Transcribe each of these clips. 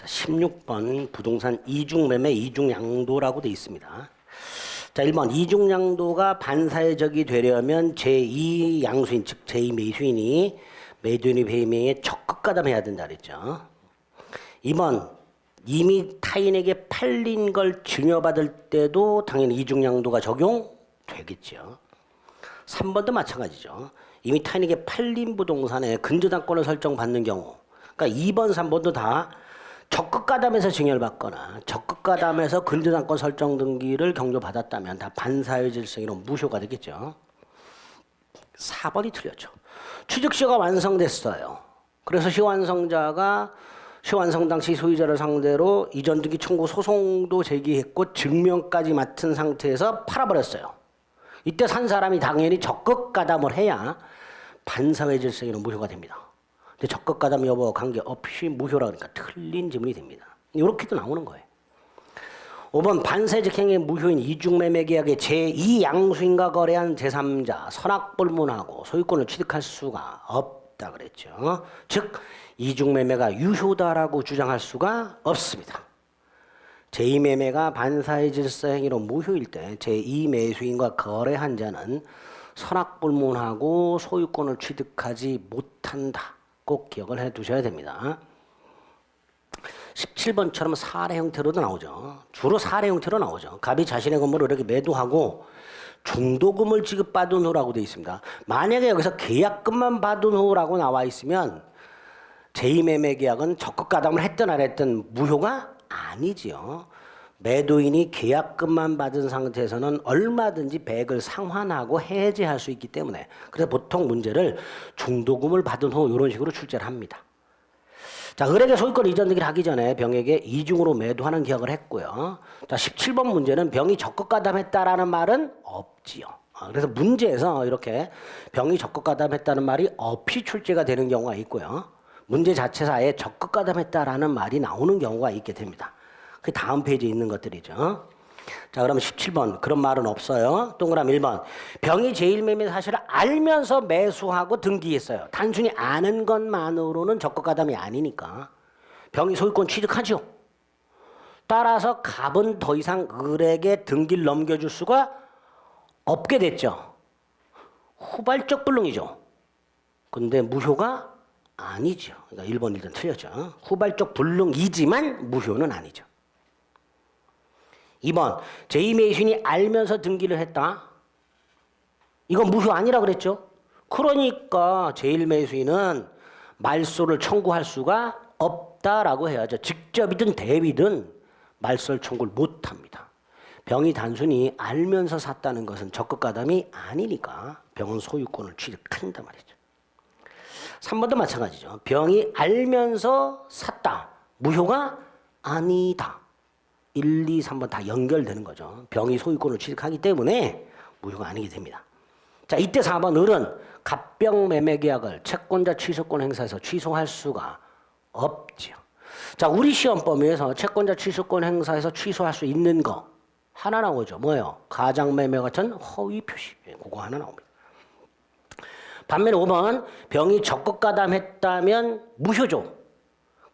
16번 부동산 이중매매 이중양도라고 되어 있습니다. 자, 1번 이중양도가 반사회적이 되려면 제2양수인 즉 제2매수인이 매도인의 배임행위에 적극 가담해야 된다 그랬죠. 2번 이미 타인에게 팔린 걸 증여받을 때도 당연히 이중양도가 적용되겠죠. 3번도 마찬가지죠. 이미 타인에게 팔린 부동산에 근저당권을 설정받는 경우, 그러니까 2번, 3번도 다 적극 가담해서 증여를 받거나 적극 가담해서 근저당권 설정 등기를 경조받았다면 다 반사회 질서로 무효가 되겠죠. 4번이 틀렸죠. 취득시효가 완성됐어요. 그래서 시완성자가 시완성 당시 소유자를 상대로 이전 등기 청구 소송도 제기했고 증명까지 맡은 상태에서 팔아버렸어요. 이때 산 사람이 당연히 적극 가담을 해야 반사회 질서로 무효가 됩니다. 근데 적극 가담 여부와 관계없이 무효라 그러니까 틀린 지문이 됩니다. 이렇게도 나오는 거예요. 5번 반사회적 행위의 무효인 이중매매 계약의 제2양수인과 거래한 제3자 선악불문하고 소유권을 취득할 수가 없다 그랬죠. 즉 이중매매가 유효다라고 주장할 수가 없습니다. 제2매매가 반사회 질서 행위로 무효일 때 제2매수인과 거래한 자는 선악불문하고 소유권을 취득하지 못한다. 꼭 기억을 해 두셔야 됩니다. 17번처럼 사례 형태로도 나오죠. 주로 사례 형태로 나오죠. 갑이 자신의 건물을 이렇게 매도하고 중도금을 지급받은 후라고 되어 있습니다. 만약에 여기서 계약금만 받은 후라고 나와 있으면 제2매매 계약은 적극 가담을 했든 안 했든 무효가 아니지요. 매도인이 계약금만 받은 상태에서는 얼마든지 배액을 상환하고 해지할 수 있기 때문에 그래서 보통 문제를 중도금을 받은 후 이런 식으로 출제를 합니다. 자, 을에게 소유권 이전 등기를 하기 전에 병에게 이중으로 매도하는 계약을 했고요. 자, 17번 문제는 병이 적극 가담했다라는 말은 없지요. 그래서 문제에서 이렇게 병이 적극 가담했다는 말이 없이 출제가 되는 경우가 있고요. 문제 자체사에 적극 가담했다라는 말이 나오는 경우가 있게 됩니다. 그 다음 페이지에 있는 것들이죠. 자, 그러면 17번 그런 말은 없어요. 동그라미 1번 병이 제1매매 사실을 알면서 매수하고 등기했어요. 단순히 아는 것만으로는 적극 가담이 아니니까 병이 소유권 취득하죠. 따라서 갑은 더 이상 을에게 등기를 넘겨줄 수가 없게 됐죠. 후발적 불능이죠. 근데 무효가 아니죠. 그러니까 1번 일단 틀렸죠. 후발적 불능이지만 무효는 아니죠. 2번 제2매수인이 알면서 등기를 했다. 이건 무효 아니라 그랬죠. 그러니까 제1매수인은 말소를 청구할 수가 없다라고 해야죠. 직접이든 대비든 말소를 청구를 못합니다. 병이 단순히 알면서 샀다는 것은 적극 가담이 아니니까 병은 소유권을 취득한단 말이죠. 3번도 마찬가지죠. 병이 알면서 샀다. 무효가 아니다. 1, 2, 3번 다 연결되는 거죠. 병이 소유권을 취득하기 때문에 무효가 아니게 됩니다. 자, 이때 4번 을은 갑병 매매 계약을 채권자 취소권 행사에서 취소할 수가 없지요. 자, 우리 시험 범위에서 채권자 취소권 행사에서 취소할 수 있는 거 하나 나오죠. 뭐예요? 가장 매매 같은 허위 표시. 그거 하나 나옵니다. 반면에 5번 병이 적극 가담했다면 무효죠.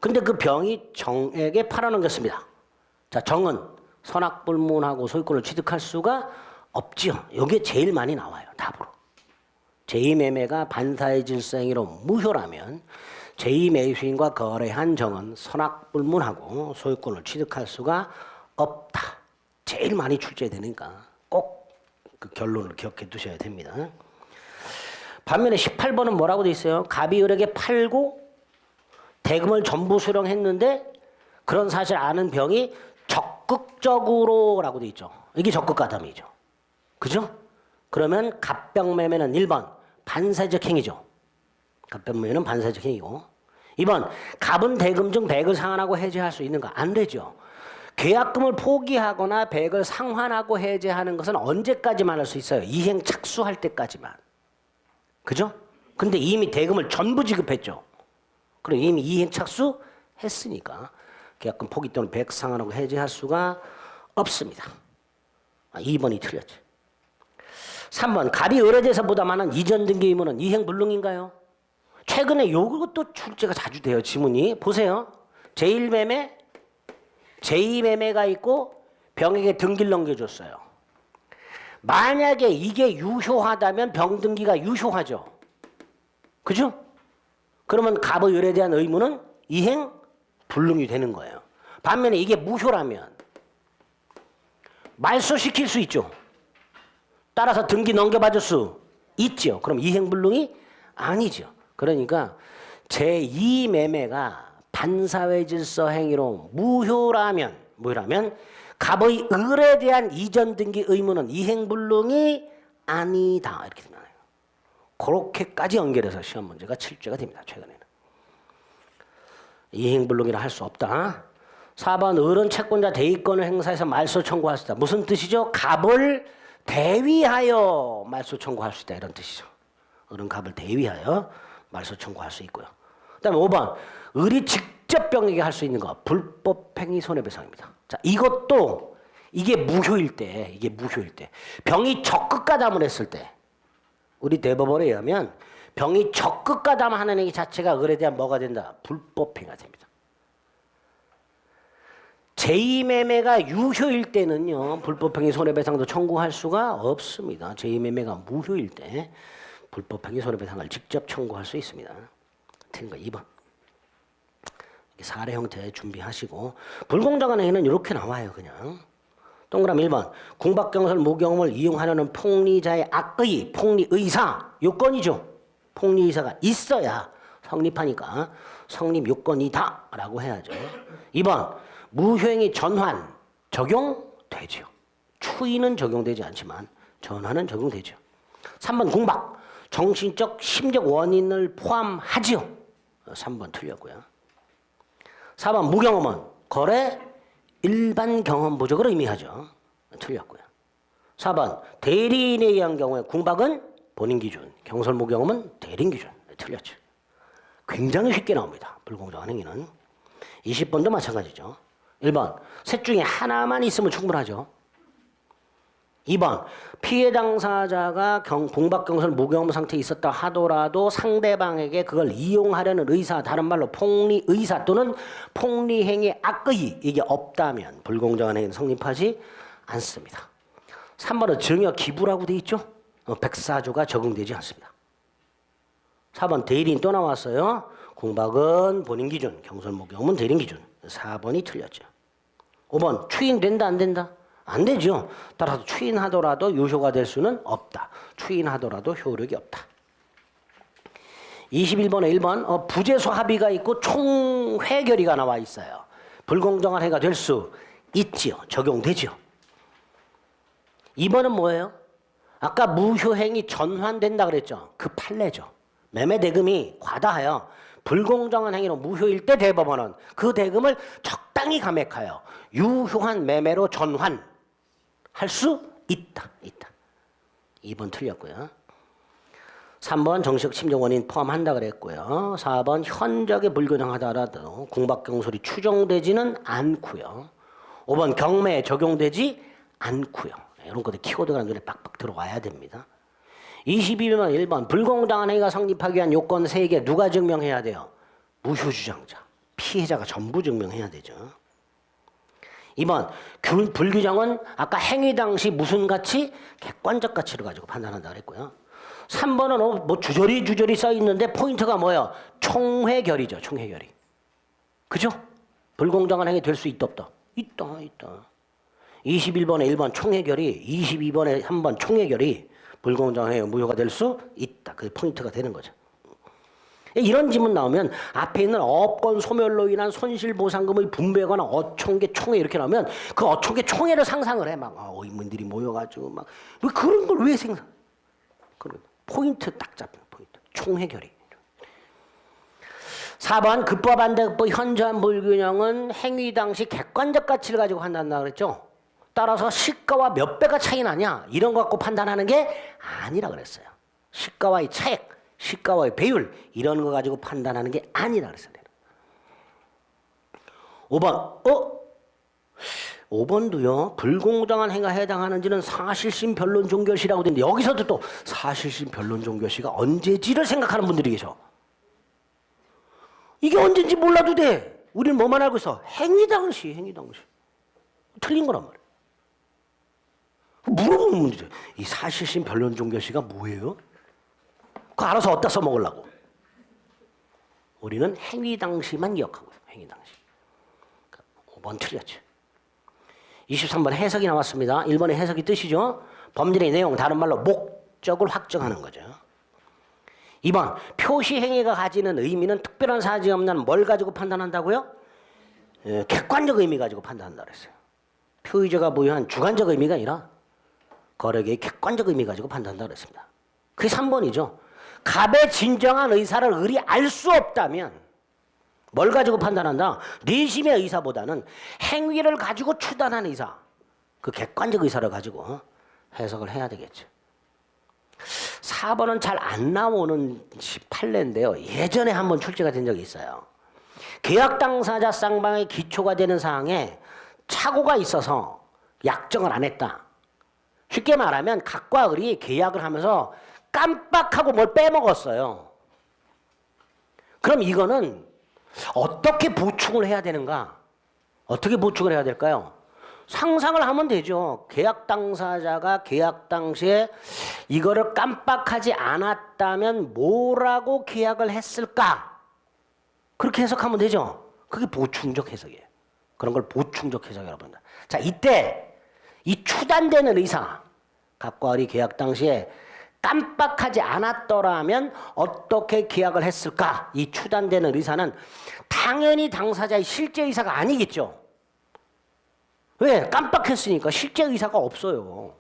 근데 그 병이 정에게 팔아넘겼습니다. 자, 정은 선악불문하고 소유권을 취득할 수가 없지요. 이게 제일 많이 나와요. 답으로. 제2매매가 반사회 질서 행위로 무효라면 제2매수인과 거래한 정은 선악불문하고 소유권을 취득할 수가 없다. 제일 많이 출제되니까 꼭 그 결론을 기억해 두셔야 됩니다. 반면에 18번은 뭐라고 돼 있어요? 갑이 을에게 팔고 대금을 전부 수령했는데 그런 사실 아는 병이 적극적으로 라고 돼 있죠. 이게 적극 가담이죠. 그죠? 그러면 갑병 매매는 1번 반사적 행위죠. 갑병 매매는 반사적 행위고 2번 갑은 대금 중 배액을 상환하고 해지할 수 있는가? 안 되죠. 계약금을 포기하거나 배액을 상환하고 해지하는 것은 언제까지만 할 수 있어요? 이행 착수할 때까지만. 그죠? 근데 이미 대금을 전부 지급했죠. 그럼 이미 이행 착수했으니까 계약금 포기 또는 배액 상환하고 해지할 수가 없습니다. 2번이 틀렸죠. 3번 갑이 을에 대해서 보다 많은 이전 등기 의무는 이행 불능인가요? 최근에 이것도 출제가 자주 돼요. 지문이. 보세요. 제1매매 제2매매가 있고 병에게 등기를 넘겨줬어요. 만약에 이게 유효하다면 병등기가 유효하죠. 그죠? 그러면 갑의 을에 대한 의무는 이행 불능이 되는 거예요. 반면에 이게 무효라면 말소시킬 수 있죠. 따라서 등기 넘겨받을 수 있죠. 그럼 이행 불능이 아니죠. 그러니까 제2매매가 반사회 질서 행위로 무효라면 갑의 을에 대한 이전 등기 의무는 이행 불능이 아니다. 이렇게 되나요? 그렇게까지 연결해서 시험 문제가 출제가 됩니다. 최근에는. 이행 불능이라 할 수 없다. 4번 을은 채권자 대위권을 행사해서 말소 청구할 수 있다. 무슨 뜻이죠? 갑을 대위하여 말소 청구할 수 있다. 이런 뜻이죠. 을은 갑을 대위하여 말소 청구할 수 있고요. 그 다음에 5번 을이 직접 병에게 할 수 있는 거 불법행위 손해배상입니다. 자, 이것도 이게 무효일 때 병이 적극가담을 했을 때 우리 대법원에 의하면 병이 적극가담하는 행위 자체가 을에 대한 뭐가 된다? 불법행위가 됩니다. 제2매매가 유효일 때는요. 불법행위 손해배상도 청구할 수가 없습니다. 제2매매가 무효일 때 불법행위 손해배상을 직접 청구할 수 있습니다. 틀린 거 2번. 사례 형태 준비하시고 불공정한 행위는 이렇게 나와요. 그냥. 동그라미 1번. 궁박경설 무경험을 이용하려는 폭리자의 악의, 폭리의사 요건이죠. 폭리의사가 있어야 성립하니까 성립 요건이다 라고 해야죠. 2번. 무효행위 전환 적용되죠. 추인은 적용되지 않지만 전환은 적용되죠. 3번 궁박. 정신적 심적 원인을 포함하지요. 3번 틀렸고요. 4번 무경험은 거래 일반 경험 부족을 의미하죠. 틀렸고요. 4번 대리인에 의한 경우에 궁박은 본인 기준, 경설 무경험은 대리인 기준. 틀렸죠. 굉장히 쉽게 나옵니다. 불공정한 행위는. 20번도 마찬가지죠. 1번 셋 중에 하나만 있으면 충분하죠. 2번 피해 당사자가 궁박 경설 무경험 상태에 있었다 하더라도 상대방에게 그걸 이용하려는 의사, 다른 말로 폭리 의사 또는 폭리 행위의 악의 이게 없다면 불공정한 행위는 성립하지 않습니다. 3번은 증여 기부라고 돼 있죠. 백사조가 적용되지 않습니다. 4번 대리인 또 나왔어요. 궁박은 본인 기준, 경설 무경험은 대리인 기준. 4번이 틀렸죠. 5번 추인된다 안 된다? 안 되죠. 따라서 추인하더라도 유효가 될 수는 없다. 추인하더라도 효력이 없다. 21번에 1번 부재소 합의가 있고 총회결의가 나와 있어요. 불공정한 행위가 될 수 있지요. 적용되죠. 2번은 뭐예요? 아까 무효행위 전환된다 그랬죠. 그 판례죠. 매매대금이 과다하여 불공정한 행위로 무효일 때 대법원은 그 대금을 적당히 감액하여 유효한 매매로 전환할 수 있다. 2번 틀렸고요. 3번 정식 심정 원인 포함한다 그랬고요. 4번 현저하게 불균형하더라도 궁박경솔이 추정되지는 않고요. 5번 경매에 적용되지 않고요. 이런 것들 키워드가 눈에 빡빡 들어와야 됩니다. 22번 1번 불공정한 행위가 성립하기 위한 요건 3개 누가 증명해야 돼요? 무효주장자, 피해자가 전부 증명해야 되죠. 2번 불규정은 아까 행위 당시 무슨 가치? 객관적 가치를 가지고 판단한다 그랬고요. 3번은 뭐 주저리 써 있는데 포인트가 뭐예요? 총회결의죠. 총회결의. 그죠? 불공정한 행위 될 수 있다 없다? 있다. 21번에 1번 총회결의, 22번에 3번 총회결의 불공정한 행위 무효가 될 수 있다. 그게 포인트가 되는 거죠. 이런 지문 나오면 앞에 있는 업권 소멸로 인한 손실보상금의 분배거나 어총계 총회 이렇게 나오면 그 어총계 총회를 상상을 해. 막 의문들이 모여가지고 막 왜 그런 걸 왜 생각? 그런 포인트 딱 잡는 포인트. 총회결의. 4번 급부합반대급부 현저한 불균형은 행위 당시 객관적 가치를 가지고 판단한다 그랬죠. 따라서 시가와 몇 배가 차이 나냐 이런 거 갖고 판단하는 게 아니라 그랬어요. 시가와의 차액, 시가와의 배율 이런 거 가지고 판단하는 게 아니라 그랬어요. 5번 5번도요. 불공정한 행위가 해당하는지는 사실심 변론 종결시라고 되는데 여기서도 또 사실심 변론 종결시가 언제지를 생각하는 분들이 계셔. 이게 언제인지 몰라도 돼. 우리는 뭐만 알고 있어? 행위 당시. 틀린 거란 말이에요. 물어보면 문제죠. 이 사실심 변론 종결시가 뭐예요? 그거 알아서 어디다 써먹으려고. 우리는 행위 당시만 기억하고 있어요. 행위 당시. 5번 틀렸죠. 23번 해석이 나왔습니다. 1번의 해석이 뜻이죠. 범죄의 내용, 다른 말로 목적을 확정하는 거죠. 2번 표시 행위가 가지는 의미는 특별한 사정이 없는 뭘 가지고 판단한다고요? 객관적 의미 가지고 판단한다고 그랬어요. 표의자가 부여한 주관적 의미가 아니라 거래계의 객관적 의미 가지고 판단한다고 그랬습니다. 그게 3번이죠. 갑의 진정한 의사를 을이 알 수 없다면 뭘 가지고 판단한다? 내심의 의사보다는 행위를 가지고 추단한 의사, 그 객관적 의사를 가지고 해석을 해야 되겠죠. 4번은 잘 안 나오는 판례인데요. 예전에 한번 출제가 된 적이 있어요. 계약 당사자 쌍방의 기초가 되는 사항에 착오가 있어서 약정을 안 했다. 쉽게 말하면 갑과 을이 계약을 하면서 깜빡하고 뭘 빼먹었어요. 그럼 이거는 어떻게 보충을 해야 되는가? 어떻게 보충을 해야 될까요? 상상을 하면 되죠. 계약 당사자가 계약 당시에 이거를 깜빡하지 않았다면 뭐라고 계약을 했을까? 그렇게 해석하면 되죠. 그게 보충적 해석이에요. 그런 걸 보충적 해석이라고 합니다. 자, 이때 이 추단되는 의사, 갑과 을이 계약 당시에 깜빡하지 않았더라면 어떻게 계약을 했을까? 이 추단되는 의사는 당연히 당사자의 실제 의사가 아니겠죠. 왜? 깜빡했으니까 실제 의사가 없어요.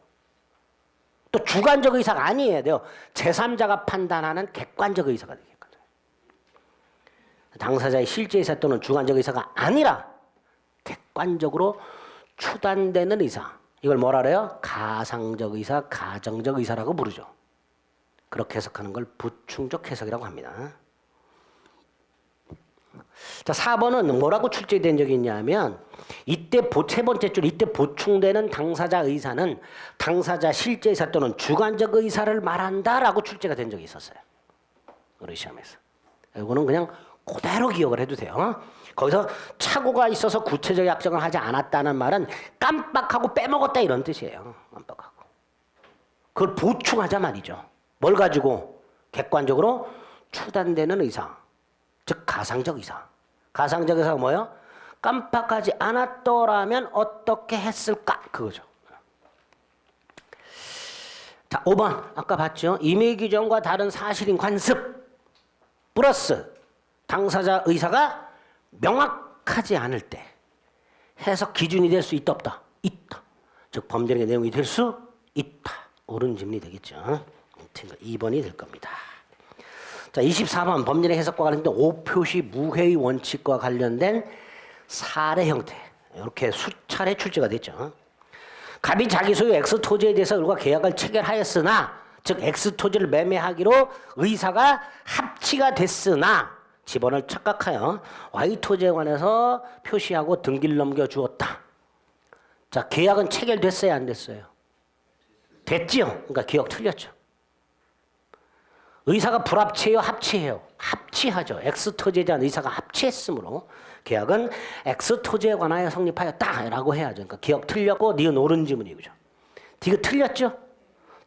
또 주관적 의사가 아니어야 돼요. 제3자가 판단하는 객관적 의사가 되겠거든요. 당사자의 실제 의사 또는 주관적 의사가 아니라 객관적으로 추단되는 의사. 이걸 뭐라 그래요? 가상적 의사, 가정적 의사라고 부르죠. 그렇게 해석하는 걸 보충적 해석이라고 합니다. 자, 4번은 뭐라고 출제된 적이 있냐면 이때 세 번째 줄 이때 보충되는 당사자 의사는 당사자 실제 의사 또는 주관적 의사를 말한다라고 출제가 된 적이 있었어요. 우리 시험에서. 이거는 그냥 그대로 기억을 해도 돼요. 거기서 착오가 있어서 구체적 약정을 하지 않았다는 말은 깜빡하고 빼먹었다 이런 뜻이에요. 깜빡하고. 그걸 보충하자 말이죠. 뭘 가지고? 객관적으로 추단되는 의사. 즉 가상적 의사. 가상적 의사가 뭐예요? 깜빡하지 않았더라면 어떻게 했을까? 그거죠. 자, 5번 아까 봤죠? 임의 규정과 다른 사실인 관습 플러스 당사자 의사가 명확하지 않을 때 해석 기준이 될 수 있다 없다? 있다. 즉 범죄의 내용이 될 수 있다. 옳은 질문이 되겠죠. 2번이 될 겁니다. 자, 24번 범죄의 해석과 관련된 오표시 무회의 원칙과 관련된 사례 형태. 이렇게 수차례 출제가 됐죠. 갑이 자기 소유 X 토지에 대해서 을과 계약을 체결하였으나 즉 X 토지를 매매하기로 의사가 합치가 됐으나 지번을 착각하여 Y 토지에 관해서 표시하고 등기를 넘겨주었다. 자, 계약은 체결됐어요? 안 됐어요? 됐지요? 그러니까 기억 틀렸죠. 의사가 불합치해요? 합치해요? 합치하죠. X토지에 대한 의사가 합치했으므로 계약은 X토지에 관하여 성립하였다라고 해야죠. 그러니까 기억 틀렸고 니은 옳은 지문이죠. 디귿 틀렸죠?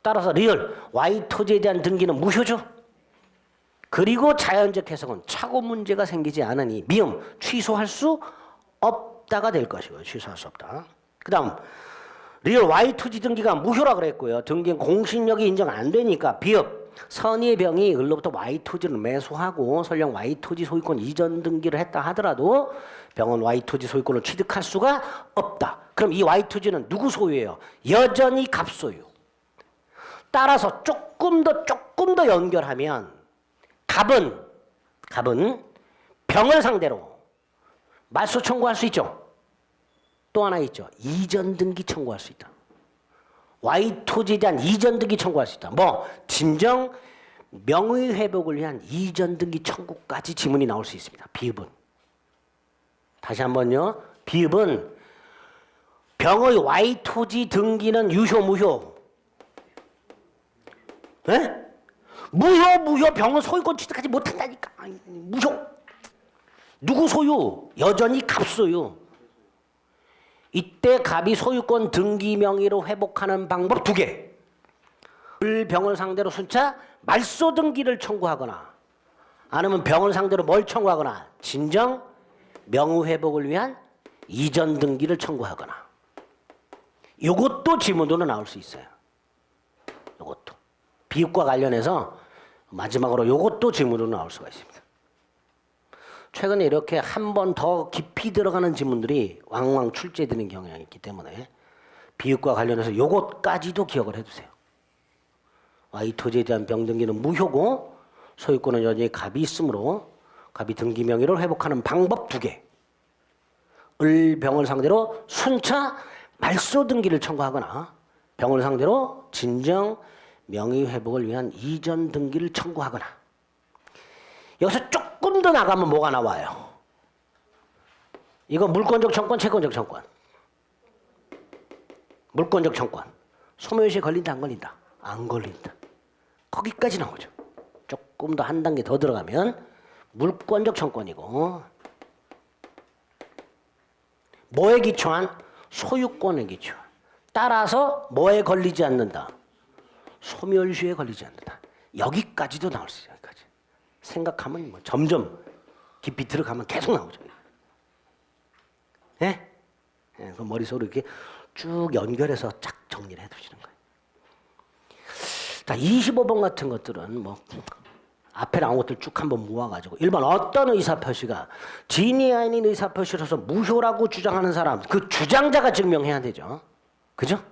따라서 리을 Y토지에 대한 등기는 무효죠. 그리고 자연적 해석은 착오 문제가 생기지 않으니 미음 취소할 수 없다가 될 것이고요. 취소할 수 없다. 그 다음 리얼 Y토지 등기가 무효라 그랬고요. 등기는 공신력이 인정 안 되니까 비읍 선의의 병이 을로부터 Y토지를 매수하고 설령 Y토지 소유권 이전 등기를 했다 하더라도 병은 Y토지 소유권을 취득할 수가 없다. 그럼 이 Y토지는 누구 소유예요? 여전히 갑 소유. 따라서 조금 더 연결하면 갑은 병을 상대로 말소 청구할 수 있죠. 또 하나 있죠. 이전 등기 청구할 수 있다. Y토지에 대한 이전 등기 청구할 수 있다. 뭐 진정 명의 회복을 위한 이전 등기 청구까지 지문이 나올 수 있습니다. 비읍은. 다시 한번요. 비읍은 병의 Y토지 등기는 유효 무효? 에? 무효 병은 소유권 취득하지 못한다니까. 무효. 누구 소유? 여전히 갑 소유. 이때 갑이 소유권 등기 명의로 회복하는 방법 2개. 을 병을 상대로 순차 말소 등기를 청구하거나 아니면 병을 상대로 뭘 청구하거나 진정 명의 회복을 위한 이전 등기를 청구하거나. 이것도 지문으로 나올 수 있어요. 이것도 비읍과 관련해서 마지막으로 이것도 지문으로 나올 수가 있습니다. 최근에 이렇게 한 번 더 깊이 들어가는 지문들이 왕왕 출제되는 경향이 있기 때문에 비읍과 관련해서 이것까지도 기억을 해두세요. 이 토지에 대한 병등기는 무효고 소유권은 여전히 갑이 있으므로 갑이 등기 명의를 회복하는 방법 2개. 을 병을 상대로 순차 말소 등기를 청구하거나 병을 상대로 진정 명의 회복을 위한 이전 등기를 청구하거나. 여기서 조금 더 나가면 뭐가 나와요? 이거 물권적 청권, 채권적 청권. 물권적 청권. 소멸시에 걸린다, 안 걸린다? 안 걸린다. 거기까지 나오죠. 조금 더 한 단계 더 들어가면 물권적 청권이고, 뭐에 기초한? 소유권에 기초한. 따라서 뭐에 걸리지 않는다? 소멸시에 걸리지 않는다. 여기까지도 나올 수 있어요. 여기까지. 생각하면 뭐 점점 깊이 들어가면 계속 나오죠. 예? 예, 그 머릿속으로 이렇게 쭉 연결해서 쫙 정리를 해두시는 거예요. 자, 25번 같은 것들은 뭐 앞에 나온 것들 쭉 한번 모아가지고 1번 어떤 의사표시가 진위 아닌 의사표시로서 무효라고 주장하는 사람, 그 주장자가 증명해야 되죠. 그죠?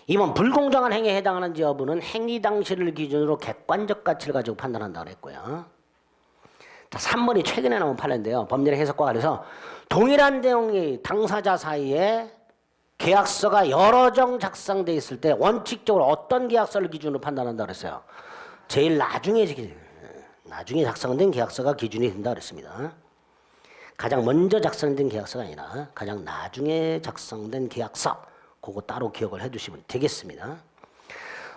2번 불공정한 행위에 해당하는지 여부는 행위 당시를 기준으로 객관적 가치를 가지고 판단한다고 그랬고요. 자, 3번이 최근에 나온 판례인데요. 법률의 해석과 관련해서 동일한 내용이 당사자 사이에 계약서가 여러 장 작성돼 있을 때 원칙적으로 어떤 계약서를 기준으로 판단한다고 그랬어요. 제일 나중에 작성된 계약서가 기준이 된다고 그랬습니다. 가장 먼저 작성된 계약서가 아니라 가장 나중에 작성된 계약서, 그거 따로 기억을 해두시면 되겠습니다.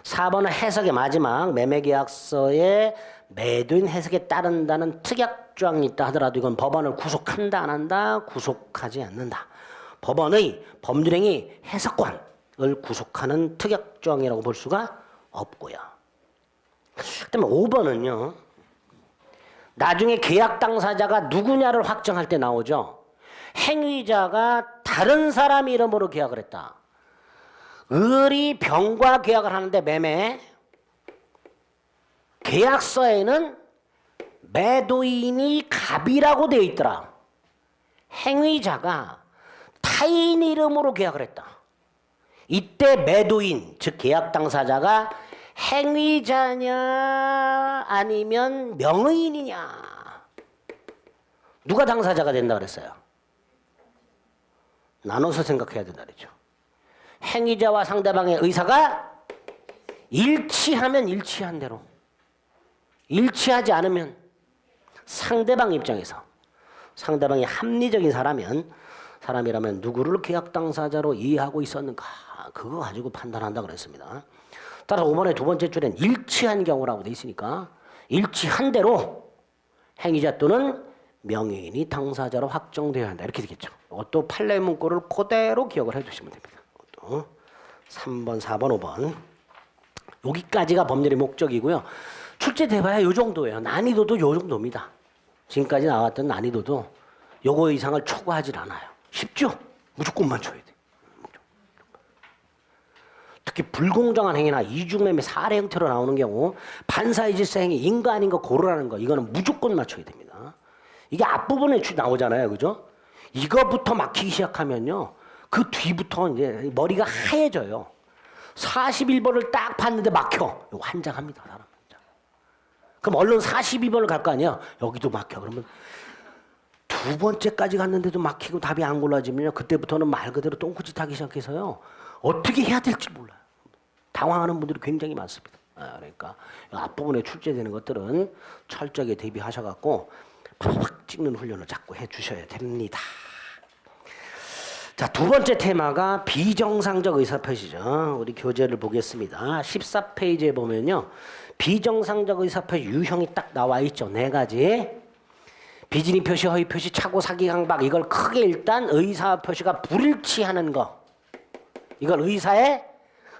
4번은 해석의 마지막 매매계약서에 매도인 해석에 따른다는 특약조항이 있다 하더라도 이건 법원을 구속한다 안 한다? 구속하지 않는다. 법원의 법률행위 해석권을 구속하는 특약조항이라고 볼 수가 없고요. 그다음에 5번은요. 나중에 계약 당사자가 누구냐를 확정할 때 나오죠. 행위자가 다른 사람 이름으로 계약을 했다. 을이 병과 계약을 하는데 매매 계약서에는 매도인이 갑이라고 되어 있더라. 행위자가 타인 이름으로 계약을 했다. 이때 매도인, 즉 계약 당사자가 행위자냐 아니면 명의인이냐, 누가 당사자가 된다 그랬어요? 나눠서 생각해야 된다 그랬죠. 행위자와 상대방의 의사가 일치하면 일치한 대로, 일치하지 않으면 상대방 입장에서 상대방이 합리적인 사람이라면 누구를 계약 당사자로 이해하고 있었는가, 그거 가지고 판단한다 그랬습니다. 따라서 5번의 두 번째 줄엔 일치한 경우라고 돼 있으니까 일치한 대로 행위자 또는 명의인이 당사자로 확정되어야 한다, 이렇게 되겠죠. 이것도 판례 문구를 그대로 기억을 해두시면 됩니다. 이것도 3번, 4번, 5번 여기까지가 법률의 목적이고요. 출제돼봐야 이 정도예요. 난이도도 이 정도입니다. 지금까지 나왔던 난이도도 요거 이상을 초과하질 않아요. 쉽죠? 무조건 맞춰야 돼. 특히 불공정한 행위나 이중매매 사례 형태로 나오는 경우 반사의 질서 행위, 인가 아닌 거 고르라는 거, 이거는 무조건 맞춰야 됩니다. 이게 앞부분에 나오잖아요. 그죠? 이거부터 막히기 시작하면요, 그 뒤부터 이제 머리가 하얘져요. 41번을 딱 봤는데 막혀. 이거 환장합니다. 사람. 그럼 얼른 42번을 갈 거 아니에요. 여기도 막혀. 그러면 두 번째까지 갔는데도 막히고 답이 안 골라지면요, 그때부터는 말 그대로 똥꾸짓 하기 시작해서요, 어떻게 해야 될지 몰라요. 당황하는 분들이 굉장히 많습니다. 그러니까 앞부분에 출제되는 것들은 철저하게 대비하셔갖고 팍팍 찍는 훈련을 자꾸 해주셔야 됩니다. 자, 두 번째 테마가 비정상적 의사표시죠. 우리 교재를 보겠습니다. 14페이지에 보면요, 비정상적 의사표시 유형이 딱 나와 있죠. 4가지. 비진이 표시, 허위 표시, 착오, 사기, 강박 이걸 크게 일단 의사 표시가 불일치하는 거 이걸 의사의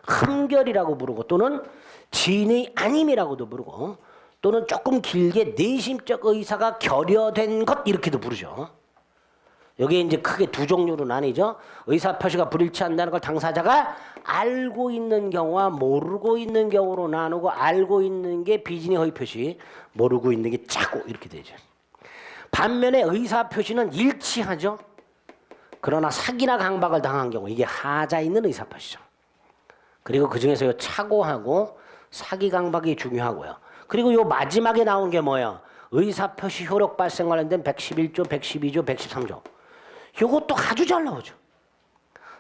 흠결이라고 부르고 또는 진의 아님이라고도 부르고 또는 조금 길게 내심적 의사가 결여된 것 이렇게도 부르죠. 여기에 이제 크게 두 종류로 나뉘죠. 의사 표시가 불일치한다는 걸 당사자가 알고 있는 경우와 모르고 있는 경우로 나누고 알고 있는 게 비진의 허위 표시, 모르고 있는 게 착오 이렇게 되죠. 반면에 의사 표시는 일치하죠. 그러나 사기나 강박을 당한 경우 이게 하자 있는 의사 표시죠. 그리고 그 중에서 착오하고 사기 강박이 중요하고요. 그리고 요 마지막에 나온 게 뭐예요? 의사 표시 효력 발생 관련된 111조, 112조, 113조. 요것도 아주 잘 나오죠.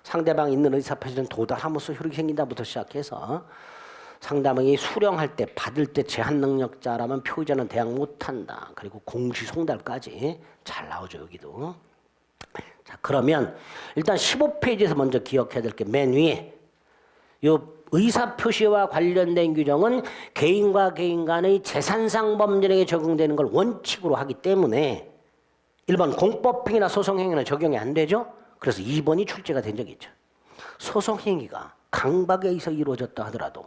상대방이 있는 의사 표시는 도달함으로써 효력이 생긴다부터 시작해서 상대방이 수령할 때 받을 때 제한 능력자라면 표의자는 대항 못한다. 그리고 공시송달까지 잘 나오죠. 여기도. 자, 그러면 일단 15페이지에서 먼저 기억해야 될 게 맨 위에 요 의사 표시와 관련된 규정은 개인과 개인 간의 재산상 범죄에게 적용되는 걸 원칙으로 하기 때문에 1번 공법행위나 소송행위는 적용이 안 되죠. 그래서 2번이 출제가 된 적이 있죠. 소송행위가 강박에 의해서 이루어졌다 하더라도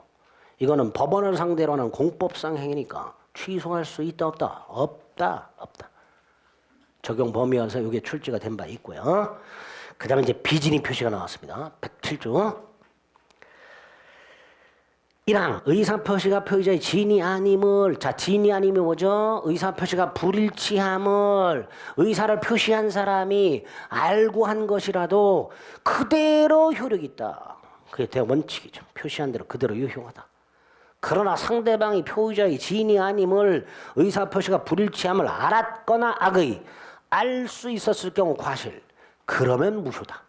이거는 법원을 상대로 하는 공법상 행위니까 취소할 수 있다 없다? 없다. 적용 범위여서 이게 출제가 된 바 있고요. 그 다음에 이제 비진이 표시가 나왔습니다. 107조 1항 의사 표시가 표의자의 진이 아님을 자 진이 아님이 뭐죠? 의사 표시가 불일치함을 의사를 표시한 사람이 알고 한 것이라도 그대로 효력이 있다. 그게 대원칙이죠. 표시한 대로 그대로 유효하다. 그러나 상대방이 표의자의 진이 아님을 의사 표시가 불일치함을 알았거나 악의 알 수 있었을 경우 과실 그러면 무효다.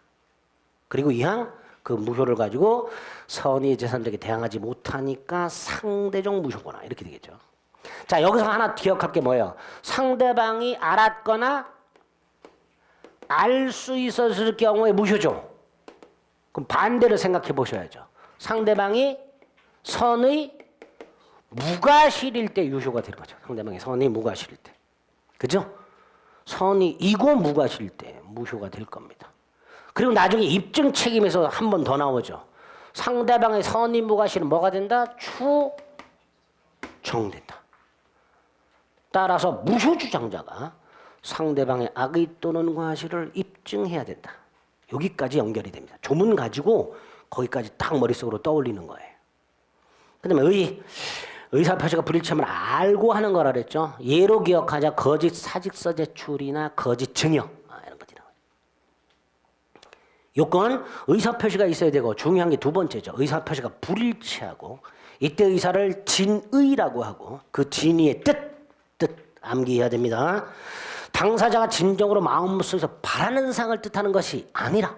그리고 이항 그 무효를 가지고 선의 제3자에게 대항하지 못하니까 상대적 무효거나 이렇게 되겠죠. 자 여기서 하나 기억할 게 뭐예요? 상대방이 알았거나 알 수 있었을 경우에 무효죠. 그럼 반대로 생각해 보셔야죠. 상대방이 선의 무과실일 때 유효가 되는 거죠. 상대방이 선의 무과실일 때. 그죠? 선의 이고 무과실일 때 무효가 될 겁니다. 그리고 나중에 입증 책임에서 한 번 더 나오죠. 상대방의 선의 무과실은 뭐가 된다? 추정된다. 따라서 무효 주장자가 상대방의 악의 또는 과실을 입증해야 된다. 여기까지 연결이 됩니다. 조문 가지고 거기까지 딱 머릿속으로 떠올리는 거예요. 그 다음에 의사 표시가 불일치함을 알고 하는 거라 그랬죠. 예로 기억하자. 거짓 사직서 제출이나 거짓 증여 이런 것들이 나와요. 요건 의사 표시가 있어야 되고 중요한 게 두 번째죠. 의사 표시가 불일치하고 이때 의사를 진의라고 하고 그 진의의 뜻 암기해야 됩니다. 당사자가 진정으로 마음속에서 바라는 상을 뜻하는 것이 아니라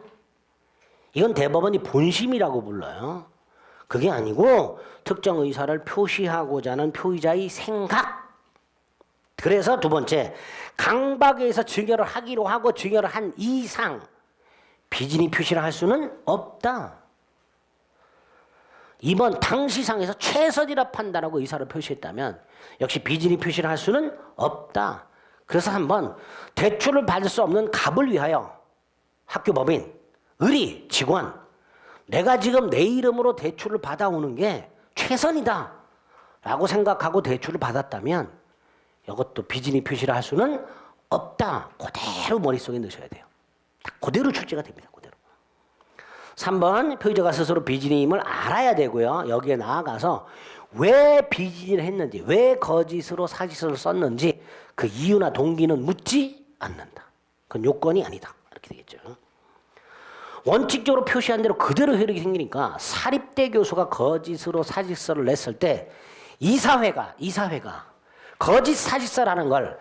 이건 대법원이 본심이라고 불러요. 그게 아니고 특정 의사를 표시하고자 하는 표의자의 생각. 그래서 두 번째 강박에 의해서 증여를 하기로 하고 증여를 한 이상 비진이 표시를 할 수는 없다. 2번 당시상에서 최선이라 판단하고 의사를 표시했다면 역시 비진이 표시를 할 수는 없다. 그래서 한번 대출을 받을 수 없는 갑을 위하여 학교법인, 의리, 직원 내가 지금 내 이름으로 대출을 받아오는 게 최선이다 라고 생각하고 대출을 받았다면 이것도 비진이 표시를 할 수는 없다. 그대로 머릿속에 넣으셔야 돼요. 그대로 출제가 됩니다. 그대로. 3번 표의자가 스스로 비진임을 알아야 되고요. 여기에 나아가서 왜 비진을 했는지 왜 거짓으로 사실서를 썼는지 그 이유나 동기는 묻지 않는다. 그건 요건이 아니다. 이렇게 되겠죠. 원칙적으로 표시한 대로 그대로 효력이 생기니까 사립대 교수가 거짓으로 사직서를 냈을 때 이사회가 거짓 사직서라는 걸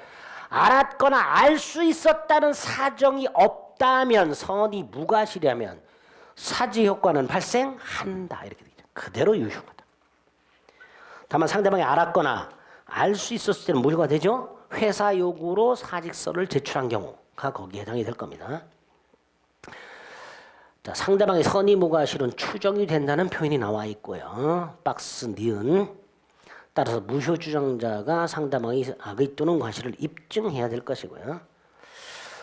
알았거나 알 수 있었다는 사정이 없다면 선이 무과실이라면 사지 효과는 발생한다. 이렇게 되죠. 그대로 유효하다. 다만 상대방이 알았거나 알 수 있었을 때는 무효가 되죠. 회사 요구로 사직서를 제출한 경우가 거기에 해당이 될 겁니다. 자, 상대방의 선의 무과실은 추정이 된다는 표현이 나와 있고요. 박스 니은. 따라서 무효 주장자가 상대방의 악의 또는 과실을 입증해야 될 것이고요.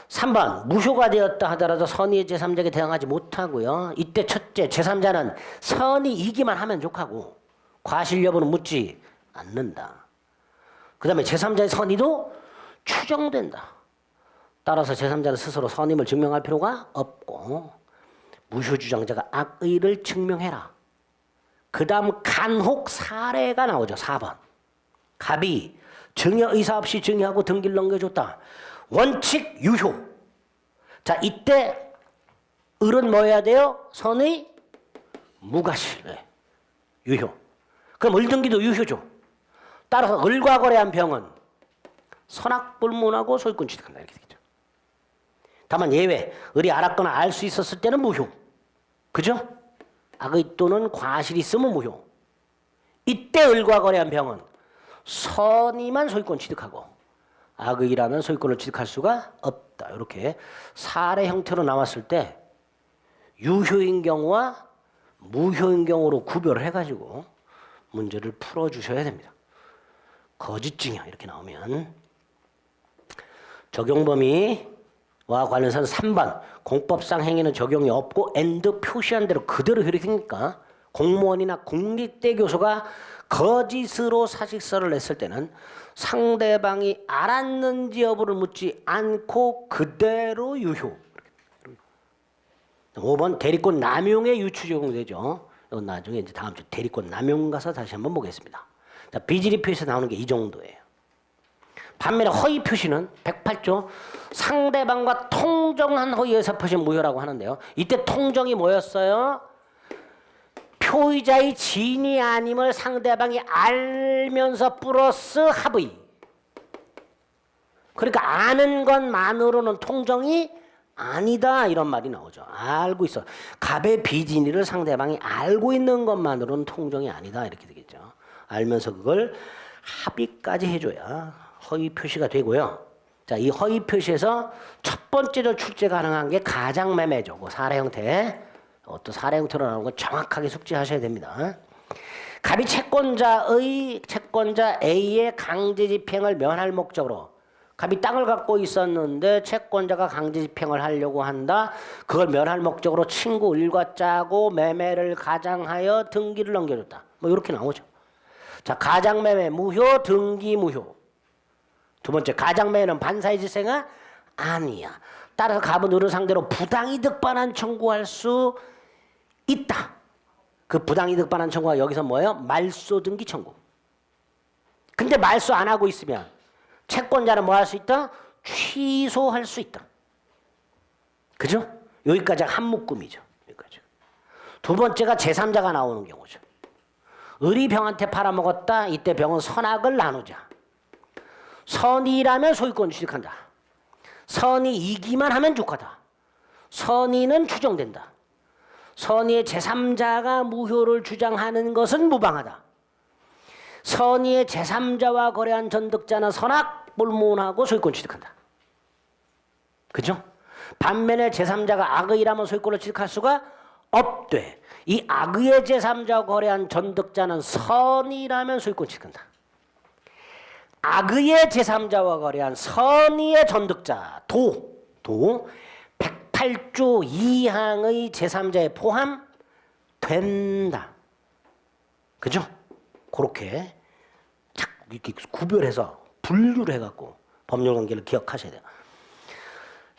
3번 무효가 되었다 하더라도 선의의 제3자에게 대항하지 못하고요. 이때 첫째 제3자는 선이 이기만 하면 족하고 과실 여부는 묻지 않는다. 그 다음에 제3자의 선의도 추정된다. 따라서 제3자는 스스로 선임을 증명할 필요가 없고 무효 주장자가 악의를 증명해라. 그 다음 간혹 사례가 나오죠. 4번 갑이 증여 의사 없이 증여하고 등기를 넘겨줬다. 원칙 유효. 자, 이때 을은 뭐 해야 돼요? 선의 무과실. 네. 유효. 그럼 을등기도 유효죠. 따라서 을과 거래한 병은 선악불문하고 소유권 취득한다. 이렇게 되겠죠. 다만 예외. 을이 알았거나 알 수 있었을 때는 무효. 그죠? 악의 또는 과실이 있으면 무효. 이때 을과 거래한 병은 선의만 소유권 취득하고 악의라면 소유권을 취득할 수가 없다. 이렇게 사례 형태로 나왔을 때 유효인 경우와 무효인 경우로 구별을 해가지고 문제를 풀어주셔야 됩니다. 거짓증여 이렇게 나오면 적용 범위와 관련해서는 3번 공법상 행위는 적용이 없고 엔드 표시한 대로 그대로 효력이니까 공무원이나 국립대 교수가 거짓으로 사직서를 냈을 때는 상대방이 알았는지 여부를 묻지 않고 그대로 유효. 5번 대리권 남용의 유추 적용되죠. 이건 나중에 이제 다음 주 대리권 남용 가서 다시 한번 보겠습니다. 자, 비지리 표시에서 나오는 게 이 정도예요. 반면에 허위 표시는 108조 상대방과 통정한 허위 의사 표시 무효라고 하는데요. 이때 통정이 뭐였어요? 표의자의 진이 아님을 상대방이 알면서 플러스 합의. 그러니까 아는 것만으로는 통정이 아니다 이런 말이 나오죠. 알고 있어. 갑의 비진이를 상대방이 알고 있는 것만으로는 통정이 아니다 이렇게 되겠죠. 알면서 그걸 합의까지 해줘야 허위 표시가 되고요. 자, 이 허위 표시에서 첫 번째로 출제 가능한 게 가장매매죠. 그 사례 형태. 또 사례 형태로 나오는 건 정확하게 숙지하셔야 됩니다. 갑이 채권자 A의 강제 집행을 면할 목적으로 갑이 땅을 갖고 있었는데 채권자가 강제 집행을 하려고 한다. 그걸 면할 목적으로 친구 을과 짜고 매매를 가장하여 등기를 넘겨줬다. 뭐 이렇게 나오죠. 자, 가장매매 무효, 등기 무효. 두 번째, 가장매매는 반사의 질서가 아니야. 따라서 갑은 을을 상대로 부당이득 반환 청구할 수 있다. 그 부당이득 반환 청구가 여기서 뭐예요? 말소 등기 청구. 근데 말소 안 하고 있으면 채권자는 뭐 할 수 있다? 취소할 수 있다. 그죠? 여기까지가 한 묶음이죠. 여기까지. 두 번째가 제3자가 나오는 경우죠. 을이 병한테 팔아먹었다. 이때 병은 선악을 나누자. 선의라면 소유권 취득한다. 선의 이기만 하면 족하다. 선의는 추정된다. 선의의 제3자가 무효를 주장하는 것은 무방하다. 선의의 제3자와 거래한 전득자는 선악불문하고 소유권 취득한다. 그죠? 반면에 제3자가 악의라면 소유권을 취득할 수가 없되 이 악의의 제3자와 거래한 전득자는 선의라면 소유권 취득한다. 악의의 제3자와 거래한 선의의 전득자 도 108조 2항의 제3자에 포함된다. 그죠? 그렇게 딱 이렇게 구별해서 분류를 해갖고 법률 관계를 기억하셔야 돼요.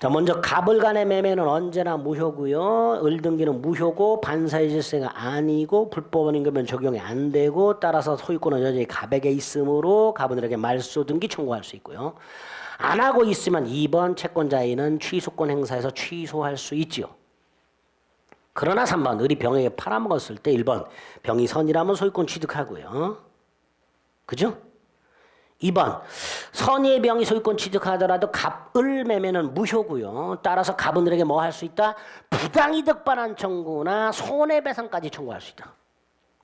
자, 먼저 갑을 간의 매매는 언제나 무효고요. 을등기는 무효고 반사의 질서가 아니고 불법원인 거면 적용이 안 되고 따라서 소유권은 여전히 갑에게 있으므로 갑은 을에게 말소 등기 청구할 수 있고요. 안 하고 있으면 2번 채권자 A는 취소권 행사해서 취소할 수 있지요. 그러나 3번 을이 병에게 팔아먹었을 때 1번 병이 선이라면 소유권 취득하고요. 그죠? 2번 선의의 병이 소유권 취득하더라도 갑을 매매는 무효고요. 따라서 갑은 을에게 뭐 할 수 있다? 부당이득 반환 청구나 손해배상까지 청구할 수 있다.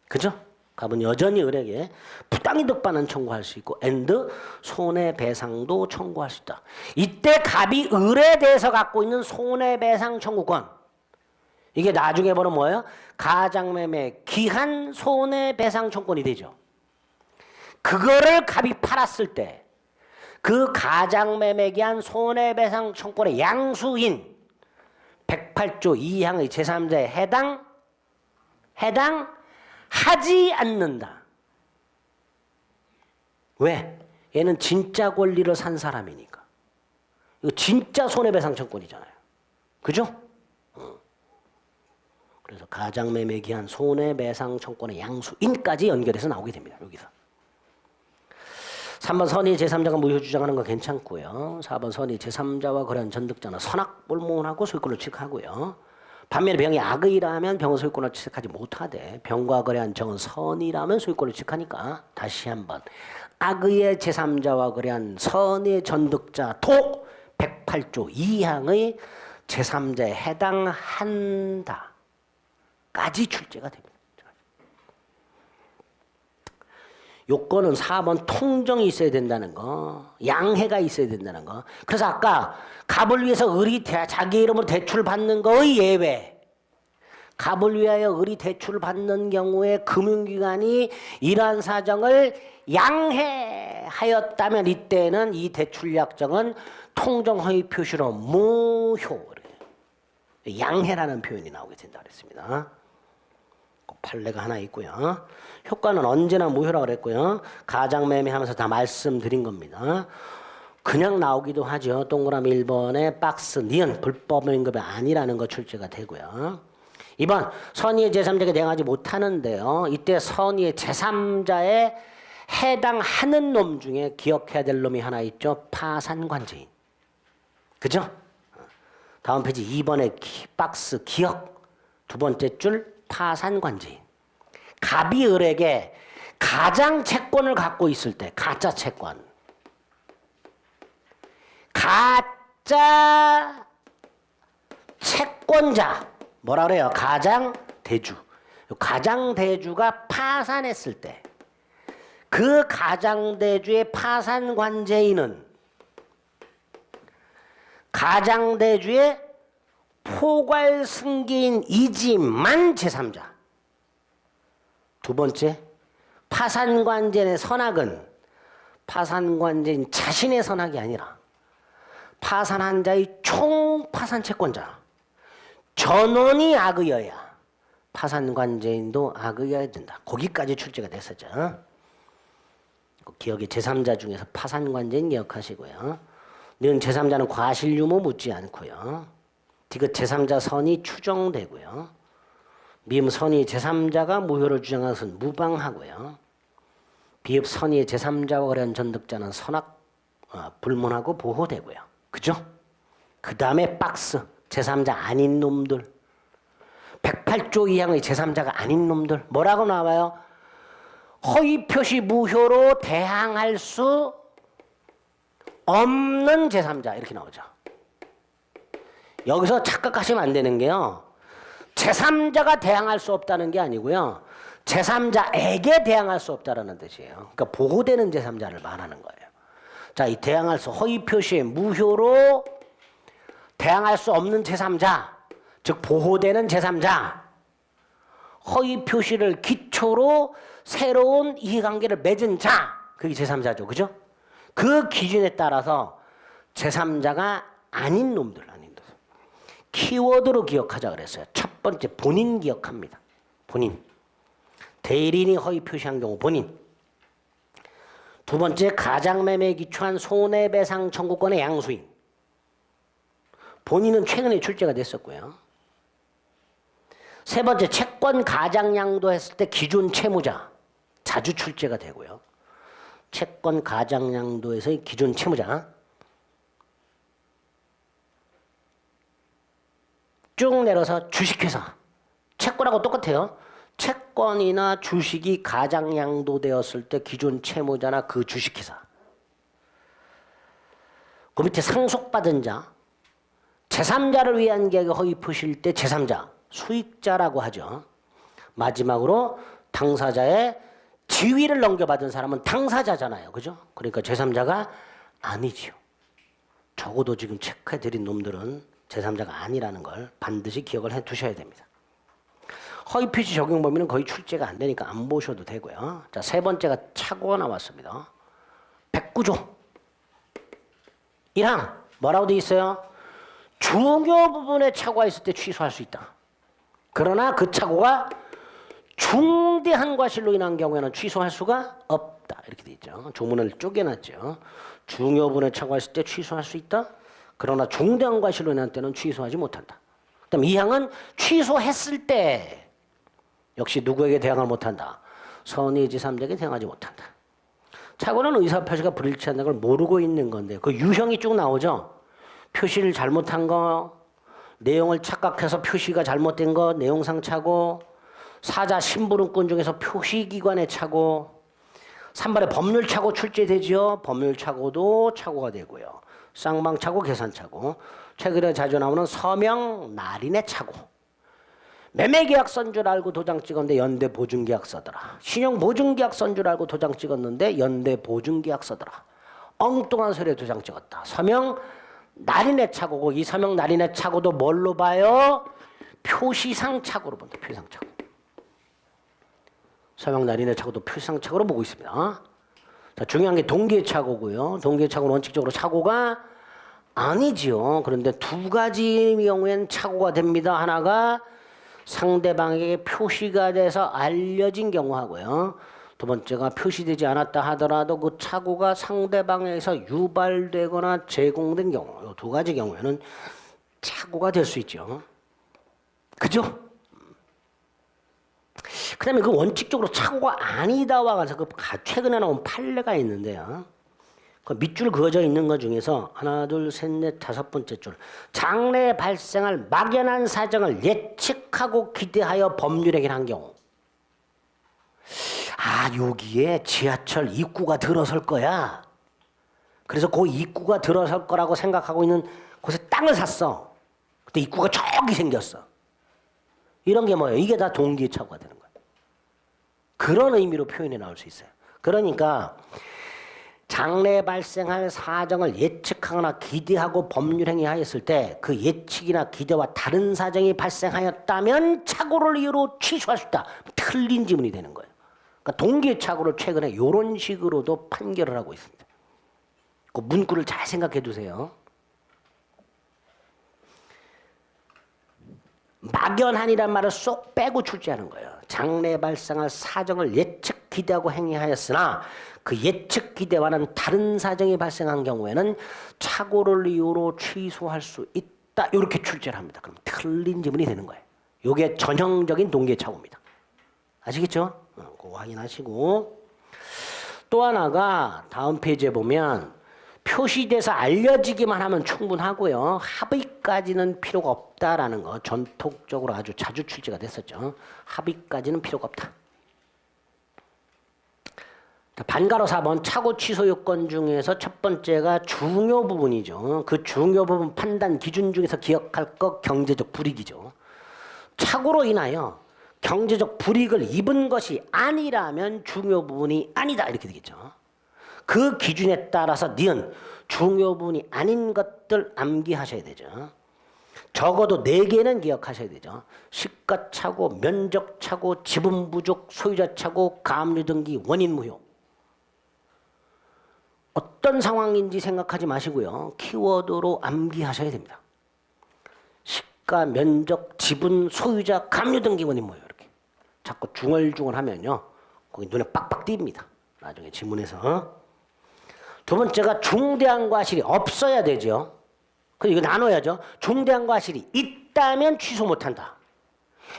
그죠? 갑은 여전히 을에게 부당이득 반환 청구할 수 있고 엔드 손해배상도 청구할 수 있다. 이때 갑이 을에 대해서 갖고 있는 손해배상 청구권 이게 나중에 보면 뭐예요? 가장매매 기한 손해배상 청구권이 되죠. 그거를 갑이 팔았을 때 그 가장매매에 기한 손해배상 청구권의 양수인 108조 2항의 제3자에 해당하지 않는다. 왜? 얘는 진짜 권리를 산 사람이니까. 이거 진짜 손해배상 청구권이잖아요. 그죠? 그래서 가장매매에 기한 손해배상 청구권의 양수인까지 연결해서 나오게 됩니다. 여기서. 3번 선의 제3자가 무효 주장하는 건 괜찮고요. 4번 선의 제3자와 거래한 전득자는 선악불문하고 소유권을 취득하고요. 반면에 병이 악의라면 병은 소유권을 취득하지 못하되 병과 거래한 정은 선의라면 소유권을 취득하니까 다시 한번 악의의 제3자와 거래한 선의 전득자 토 108조 2항의 제3자에 해당한다 까지 출제가 됩니다. 요건은 4번 통정이 있어야 된다는 거, 양해가 있어야 된다는 거. 그래서 아까 갑을 위해서 을이 자기 이름으로 대출 받는 거의 예외. 갑을 위하여 을이 대출을 받는 경우에 금융기관이 이러한 사정을 양해하였다면 이때는 이 대출 약정은 통정허위 표시로 무효. 양해라는 표현이 나오게 된다 그랬습니다. 판례가 하나 있고요. 효과는 언제나 무효라고 그랬고요. 가장매매하면서 다 말씀드린 겁니다. 그냥 나오기도 하죠. 동그라미 1번에 박스 니은 불법임금이 아니라는 거 출제가 되고요. 2번 선의의 제3자에게 대항하지 못하는데요. 이때 선의의 제3자에 해당하는 놈 중에 기억해야 될 놈이 하나 있죠. 파산관제인. 그죠? 다음 페이지 2번에 박스 기억 두 번째 줄 파산관제인. 갑이 을에게 가장 채권을 갖고 있을 때 가짜 채권. 가짜 채권자 뭐라 그래요? 가장대주. 가장대주가 파산했을 때 그 가장대주의 파산관제인은 가장대주의 포괄승계인이지만 제3자. 두 번째, 파산관제인의 선악은 파산관제인 자신의 선악이 아니라 파산한 자의 총파산 채권자 전원이 악의여야 파산관제인도 악의여야 된다. 거기까지 출제가 됐었죠. 기억의 제3자 중에서 파산관제인 기억하시고요. 는 제3자는 과실유무 묻지 않고요. 디귿 제3자 선이 추정되고요. 미음 선의 제3자가 무효를 주장하는 것은 무방하고요. 비읍 선의 제3자와 거래한 전득자는 선악 불문하고 보호되고요. 그죠? 그 다음에 박스 제3자 아닌 놈들 108조 2항의 제3자가 아닌 놈들 뭐라고 나와요? 허위 표시 무효로 대항할 수 없는 제3자 이렇게 나오죠. 여기서 착각하시면 안 되는 게요. 제3자가 대항할 수 없다는 게 아니고요. 제3자에게 대항할 수 없다는 뜻이에요. 그러니까 보호되는 제3자를 말하는 거예요. 자, 이 대항할 수 허위 표시에 무효로 대항할 수 없는 제3자, 즉 보호되는 제3자, 허위 표시를 기초로 새로운 이해관계를 맺은 자, 그게 제3자죠. 그죠? 그 기준에 따라서 제3자가 아닌 놈들, 키워드로 기억하자 그랬어요. 첫 번째 본인 기억합니다. 본인. 대리인이 허위 표시한 경우 본인. 두 번째 가장매매에 기초한 손해배상 청구권의 양수인. 본인은 최근에 출제가 됐었고요. 세 번째 채권 가장양도했을 때 기존 채무자. 자주 출제가 되고요. 채권 가장양도에서의 기존 채무자. 쭉 내려서 주식회사. 채권하고 똑같아요. 채권이나 주식이 가장양도되었을 때 기존 채무자나 그 주식회사. 그 밑에 상속받은 자. 제3자를 위한 계약의 허위 표시일 때 제3자. 수익자라고 하죠. 마지막으로 당사자의 지위를 넘겨받은 사람은 당사자잖아요. 그죠? 그러니까 제3자가 아니지요. 적어도 지금 체크해드린 놈들은 제3자가 아니라는 걸 반드시 기억을 해 두셔야 됩니다. 허위 표시 적용 범위는 거의 출제가 안 되니까 안 보셔도 되고요. 자, 세 번째가 착오가 나왔습니다. 109조 1항 뭐라고 돼 있어요? 중요 부분에 착오가 있을 때 취소할 수 있다. 그러나 그 착오가 중대한 과실로 인한 경우에는 취소할 수가 없다. 이렇게 돼 있죠. 조문을 쪼개놨죠. 중요 부분에 착오가 있을 때 취소할 수 있다. 그러나 중대한 과실로 인한 때는 취소하지 못한다. 그다음 2항은 취소했을 때 역시 누구에게 대항을 못한다. 선의지삼자에게 대항하지 못한다. 착오는 의사표시가 불일치한다는 걸 모르고 있는 건데 그 유형이 쭉 나오죠. 표시를 잘못한 거, 내용을 착각해서 표시가 잘못된 거, 내용상 착오, 사자 심부름꾼 중에서 표시기관의 착오, 3번에 법률 착오 출제되죠. 법률 착오도 착오가 되고요. 쌍방 착오, 계산 착오, 최근에 자주 나오는 서명 날인의 착오. 매매계약서인 줄 알고 도장 찍었는데 연대보증계약서더라. 신용보증계약서인 줄 알고 도장 찍었는데 연대보증계약서더라. 엉뚱한 소리에 도장 찍었다. 서명 날인의 착오고 이 서명 날인의 착오도 뭘로 봐요? 표시상 착오로 본다. 표시상 착오. 서명 날인의 착오도 표시상 착오로 보고 있습니다. 자, 중요한 게 동기의 착오고요. 동기의 착오는 원칙적으로 착오가 아니지요. 그런데 두 가지 경우에는 착오가 됩니다. 하나가 상대방에게 표시가 돼서 알려진 경우하고요. 두 번째가 표시되지 않았다 하더라도 그 착오가 상대방에서 유발되거나 제공된 경우. 이 두 가지 경우에는 착오가 될 수 있죠. 그죠? 그 다음에 그 원칙적으로 착오가 아니다와 가서 그 최근에 나온 판례가 있는데요. 그 밑줄 그어져 있는 것 중에서 하나, 둘, 셋, 넷, 다섯 번째 줄. 장래에 발생할 막연한 사정을 예측하고 기대하여 법률행위를 한 경우. 아, 여기에 지하철 입구가 들어설 거야. 그래서 그 입구가 들어설 거라고 생각하고 있는 곳에 땅을 샀어. 그때 입구가 저기 생겼어. 이런 게 뭐예요? 이게 다 동기의 착오가 되는 거예요. 그런 의미로 표현이 나올 수 있어요. 그러니까 장래에 발생할 사정을 예측하거나 기대하고 법률행위하였을 때 그 예측이나 기대와 다른 사정이 발생하였다면 착오를 이유로 취소할 수 있다. 틀린 지문이 되는 거예요. 그러니까 동기의 착오를 최근에 이런 식으로도 판결을 하고 있습니다. 그 문구를 잘 생각해 두세요. 막연한이란 말을 쏙 빼고 출제하는 거예요. 장래에 발생할 사정을 예측 기대하고 행위하였으나 그 예측 기대와는 다른 사정이 발생한 경우에는 착오를 이유로 취소할 수 있다. 이렇게 출제를 합니다. 그럼 틀린 지문이 되는 거예요. 이게 전형적인 동기의 착오입니다. 아시겠죠? 그거 확인하시고 또 하나가 다음 페이지에 보면 표시돼서 알려지기만 하면 충분하고요. 합의까지는 필요가 없다라는 거 전통적으로 아주 자주 출제가 됐었죠. 합의까지는 필요가 없다. 반가로 4번 착오 취소 요건 중에서 첫 번째가 중요 부분이죠. 그 중요 부분 판단 기준 중에서 기억할 것 경제적 불이익이죠. 착오로 인하여 경제적 불이익을 입은 것이 아니라면 중요 부분이 아니다 이렇게 되겠죠. 그 기준에 따라서 니은 중요 부분이 아닌 것들 암기하셔야 되죠. 적어도 4개는 기억하셔야 되죠. 시가착오, 면적착오, 지분 부족, 소유자 착오, 가압류 등기, 원인 무효. 어떤 상황인지 생각하지 마시고요. 키워드로 암기하셔야 됩니다. 시가, 면적, 지분, 소유자, 가압류 등기, 원인 무효 이렇게. 자꾸 중얼중얼하면요. 거기 눈에 빡빡 띕니다. 나중에 지문에서. 두 번째가 중대한 과실이 없어야 되죠. 그리고 이거 나눠야죠. 중대한 과실이 있다면 취소 못한다.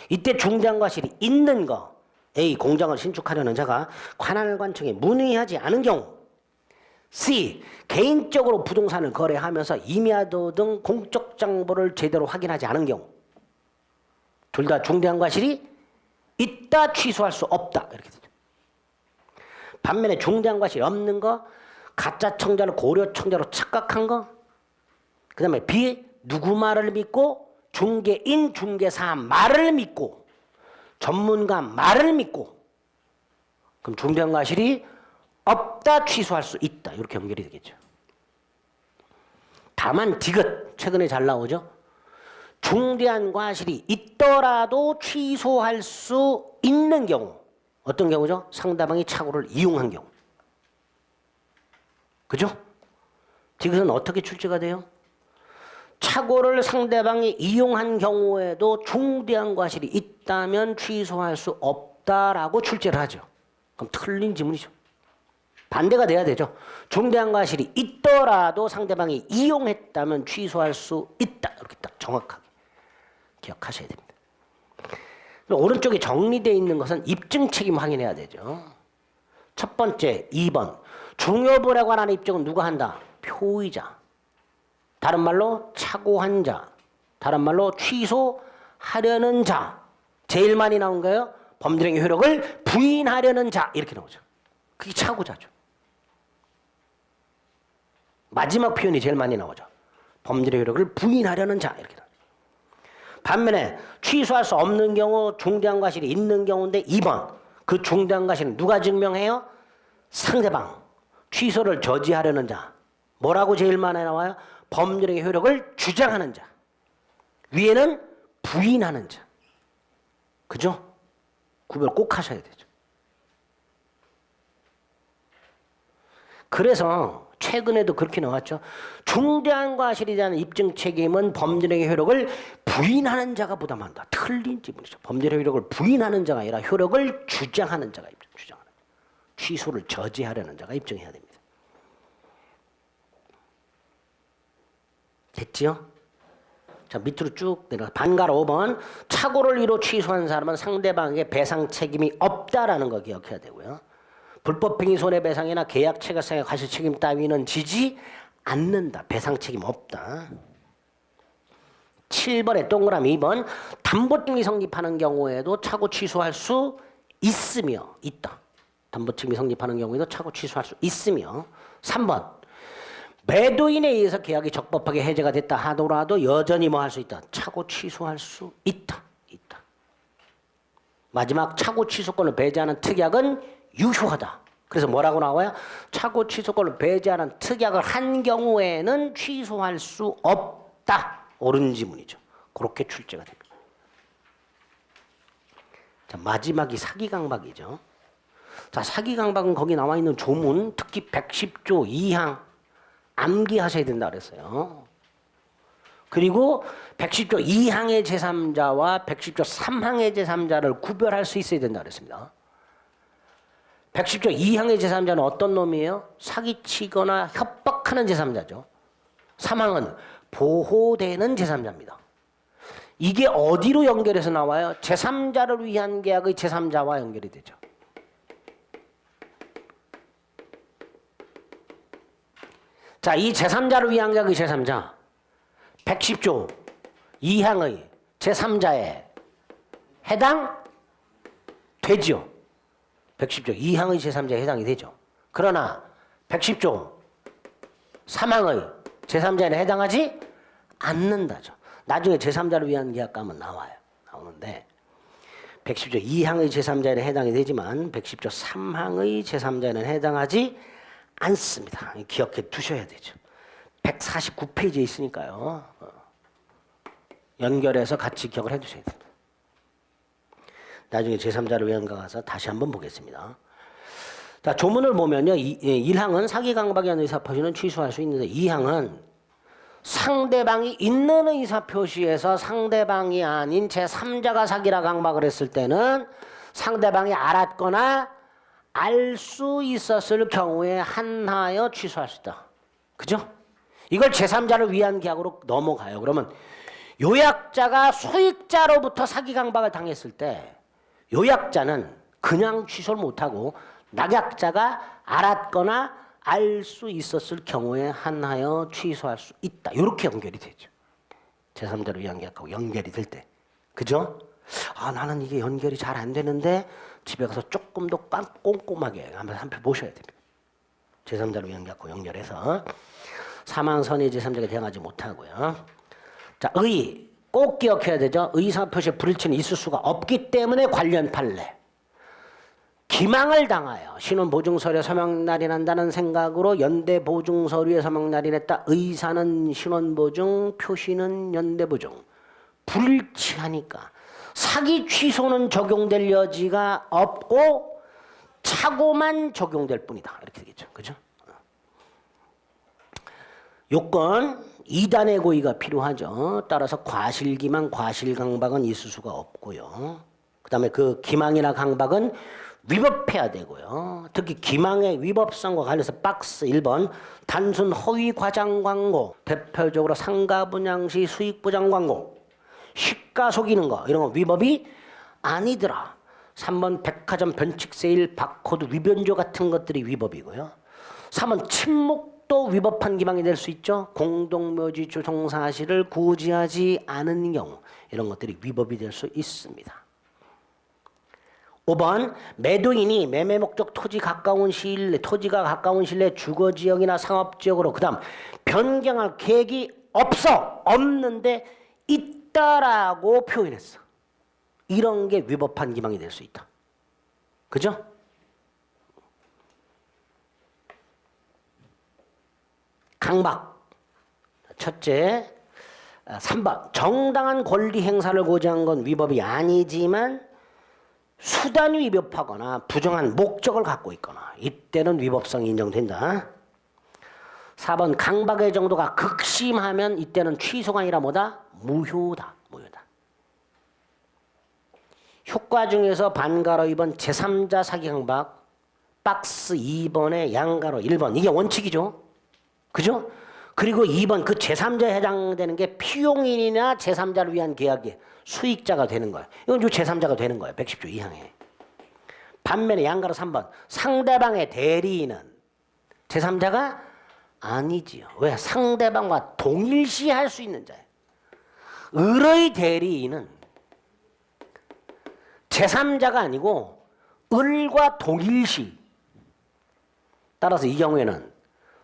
이때 중대한 과실이 있는 거 A. 공장을 신축하려는 자가 관할관청에 문의하지 않은 경우 C. 개인적으로 부동산을 거래하면서 임야도 등 공적 정보를 제대로 확인하지 않은 경우 둘 다 중대한 과실이 있다 취소할 수 없다 이렇게 되죠. 반면에 중대한 과실이 없는 거 가짜 청자를 고려 청자로 착각한 거 그 다음에 B. 누구 말을 믿고 중개인 중개사 말을 믿고 전문가 말을 믿고 그럼 중대한 과실이 없다 취소할 수 있다 이렇게 연결이 되겠죠. 다만 디귿 최근에 잘 나오죠. 중대한 과실이 있더라도 취소할 수 있는 경우. 어떤 경우죠? 상대방이 착오를 이용한 경우. 그죠? 이것은 어떻게 출제가 돼요? 착오를 상대방이 이용한 경우에도 중대한 과실이 있다면 취소할 수 없다라고 출제를 하죠. 그럼 틀린 지문이죠. 반대가 돼야 되죠. 중대한 과실이 있더라도 상대방이 이용했다면 취소할 수 있다. 이렇게 딱 정확하게 기억하셔야 됩니다. 오른쪽에 정리되어 있는 것은 입증 책임 확인해야 되죠. 첫 번째, 2번. 중요분에 관한 입증은 누가 한다? 표의자. 다른 말로 착오한 자. 다른 말로 취소하려는 자. 제일 많이 나온 거예요. 범죄행위 효력을 부인하려는 자. 이렇게 나오죠. 그게 착오자죠. 마지막 표현이 제일 많이 나오죠. 범죄의 효력을 부인하려는 자. 이렇게 나오죠. 반면에 취소할 수 없는 경우 중대한 과실이 있는 경우인데 2번. 그 중대한 과실은 누가 증명해요? 상대방. 취소를 저지하려는 자. 뭐라고 제일 많이 나와요? 범죄의 효력을 주장하는 자. 위에는 부인하는 자. 그죠? 구별 꼭 하셔야 되죠. 그래서 최근에도 그렇게 나왔죠. 중대한 과실에 대한 입증 책임은 범죄의 효력을 부인하는 자가 부담한다. 틀린 지문이죠. 범죄의 효력을 부인하는 자가 아니라 효력을 주장하는 자가 주장하는 자. 취소를 저지하려는 자가 입증해야 됩니다. 됐지요? 자, 밑으로 쭉 내려가. 반가로 5번. 착오를 이루 취소한 사람은 상대방에게 배상 책임이 없다라는 거 기억해야 되고요. 불법행위 손해배상이나 계약 체결상의 과실책임 따위는 지지 않는다. 배상 책임 없다. 7번에 동그라미 2번. 담보증이 성립하는 경우에도 착오 취소할 수 있으며 있다. 담보증이 성립하는 경우에도 착오 취소할 수 있으며 3번. 매도인에 의해서 계약이 적법하게 해제가 됐다 하더라도 여전히 뭐 할 수 있다. 착오 취소할 수 있다. 마지막 착오 취소권을 배제하는 특약은 유효하다. 그래서 뭐라고 나와요? 착오 취소권을 배제하는 특약을 한 경우에는 취소할 수 없다. 옳은 지문이죠. 그렇게 출제가 됩니다. 자, 마지막이 사기강박이죠. 자, 사기강박은 거기 나와 있는 조문, 특히 110조 2항 암기하셔야 된다 그랬어요. 그리고 110조 2항의 제3자와 110조 3항의 제3자를 구별할 수 있어야 된다 그랬습니다. 110조 2항의 제3자는 어떤 놈이에요? 사기치거나 협박하는 제3자죠. 3항은 보호되는 제3자입니다. 이게 어디로 연결해서 나와요? 제3자를 위한 계약의 제3자와 연결이 되죠. 자, 이 제3자를 위한 계약의 제3자 110조 2항의 제3자에 해당되죠. 110조 2항의 제3자에 해당이 되죠. 그러나 110조 3항의 제3자에는 해당하지 않는다죠. 나중에 제3자를 위한 계약감은 나오는데 110조 2항의 제3자에는 해당이 되지만 110조 3항의 제3자에는 해당하지 않습니다. 기억해 두셔야 되죠. 149페이지에 있으니까요. 연결해서 같이 기억을 해두셔야 됩니다. 나중에 제3자를 위한 거 가서 다시 한번 보겠습니다. 자, 조문을 보면요. 1항은 사기강박에 의한 의사표시는 취소할 수 있는데 2항은 상대방이 있는 의사표시에서 상대방이 아닌 제3자가 사기라 강박을 했을 때는 상대방이 알았거나 알 수 있었을 경우에 한하여 취소할 수 있다. 그죠? 이걸 제3자를 위한 계약으로 넘어가요. 그러면 요약자가 소익자로부터 사기강박을 당했을 때 요약자는 그냥 취소를 못하고 낙약자가 알았거나 알 수 있었을 경우에 한하여 취소할 수 있다. 이렇게 연결이 되죠. 제3자를 위한 계약하고 연결이 될 때. 그죠? 아, 나는 이게 연결이 잘 안 되는데 집에 가서 조금 더 꼼꼼하게 한번 살펴보셔야 됩니다. 제3자를 위한 계약하고 연결해서 사망선의 제3자가 대항하지 못하고요. 자, 의. 꼭 기억해야 되죠. 의사표시에 불일치는 있을 수가 없기 때문에 관련 판례. 기망을 당하여 신원보증서류에 서명날인한다는 생각으로 연대보증서류에 서명날인했다. 의사는 신원보증, 표시는 연대보증. 불일치하니까 사기 취소는 적용될 여지가 없고 착오만 적용될 뿐이다. 이렇게 되겠죠. 그죠? 요건 2단의 고의가 필요하죠. 따라서 과실기망, 과실강박은 있을 수가 없고요. 그 다음에 그 기망이나 강박은 위법해야 되고요. 특히 기망의 위법성과 관련해서 박스 1번 단순 허위 과장 광고, 대표적으로 상가 분양 시 수익 보장 광고, 시가 속이는 거 이런 거 위법이 아니더라. 3번 백화점 변칙 세일 바코드 위변조 같은 것들이 위법이고요. 3번 침묵도 위법한 기망이 될 수 있죠. 공동묘지 조성 사실을 고지하지 않은 경우 이런 것들이 위법이 될 수 있습니다. 5번 매도인이 매매 목적 토지가 가까운 시일 내 주거지역이나 상업지역으로 그 다음 변경할 계획이 없는데 있다라고 표현했어. 이런 게 위법한 기망이 될 수 있다. 그죠? 강박. 첫째, 3번 정당한 권리 행사를 고지한 건 위법이 아니지만 수단이 위법하거나 부정한 목적을 갖고 있거나 이때는 위법성이 인정된다. 4번 강박의 정도가 극심하면 이때는 취소가 아니라 뭐다? 무효다. 효과 중에서 반가로 2번 제3자 사기 강박, 박스 2번에 양가로 1번 이게 원칙이죠. 그죠? 그리고 2번 그 제3자에 해당되는 게 피용인이나 제3자를 위한 계약의 수익자가 되는 거예요. 이건 제3자가 되는 거예요. 110조 2항에. 반면에 양가로 3번 상대방의 대리인은 제3자가 아니지요. 왜? 상대방과 동일시할 수 있는 자예요. 을의 대리인은 제3자가 아니고 을과 동일시. 따라서 이 경우에는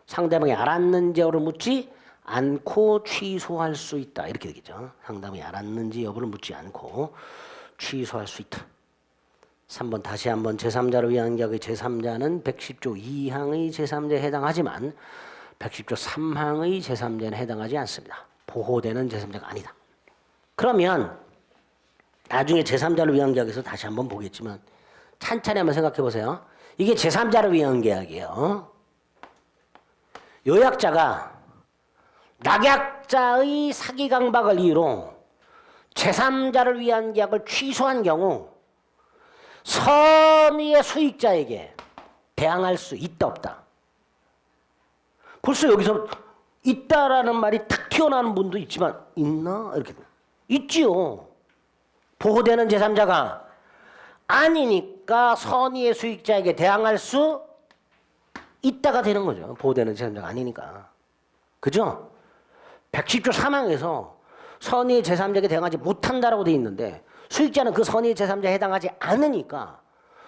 상대방이 알았는지 여부를 묻지 않고 취소할 수 있다. 이렇게 되겠죠. 상대방이 알았는지 여부를 묻지 않고 취소할 수 있다. 3번 다시 한번 제3자를 위한 계약의 제3자는 110조 2항의 제3자에 해당하지만 110조 3항의 제3자는 해당하지 않습니다. 보호되는 제3자가 아니다. 그러면 나중에 제3자를 위한 계약에서 다시 한번 보겠지만 찬찬히 한번 생각해 보세요. 이게 제3자를 위한 계약이에요. 요약자가 낙약자의 사기 강박을 이유로 제3자를 위한 계약을 취소한 경우 선의의 수익자에게 대항할 수 있다 없다. 벌써 여기서 있다라는 말이 탁 튀어나오는 분도 있지만 있나? 이렇게 있지요. 보호되는 제3자가 아니니까 선의의 수익자에게 대항할 수 있다가 되는 거죠. 보호되는 제3자가 아니니까. 그죠? 110조 3항에서 선의의 제3자에게 대항하지 못한다라고 돼 있는데 수익자는 그 선의의 제3자에 해당하지 않으니까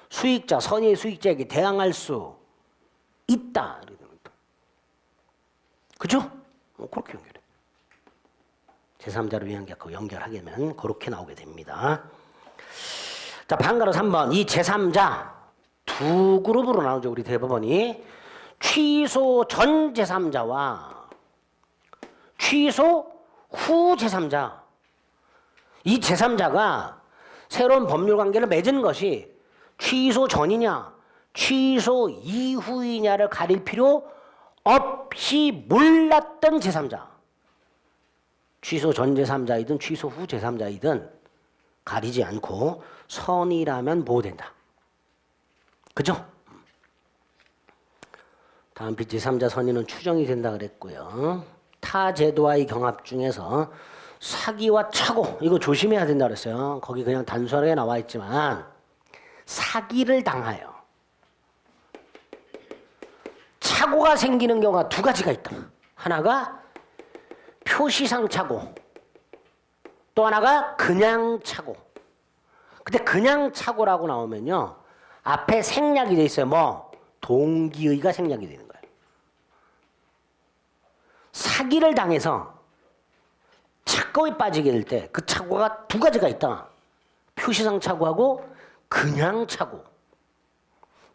수익자, 선의의 수익자에게 대항할 수 있다. 그죠? 그렇게 연결해. 제3자를 위한 계약 연결하게 되면 그렇게 나오게 됩니다. 자, 반가로 3번. 이 제3자 두 그룹으로 나누죠. 우리 대법원이. 취소 전 제3자와 취소 후 제3자. 이 제3자가 새로운 법률 관계를 맺은 것이 취소 전이냐 취소 이후이냐를 가릴 필요 없이 몰랐던 제3자. 취소 전 제3자이든 취소 후 제3자이든 가리지 않고 선이라면 보호된다. 그죠? 다음 빚 제3자 선의는 추정이 된다 그랬고요. 타 제도와의 경합 중에서 사기와 착오 이거 조심해야 된다 그랬어요. 거기 그냥 단순하게 나와 있지만 사기를 당하여 착오가 생기는 경우가 두 가지가 있다. 하나가 표시상 착오, 또 하나가 그냥 착오. 근데 그냥 착오라고 나오면요 앞에 생략이 돼 있어요. 뭐 동기의가 생략이 되는 거예요. 사기를 당해서 착오에 빠지게 될 때 그 착오가 두 가지가 있다. 표시상 착오하고 그냥 착오.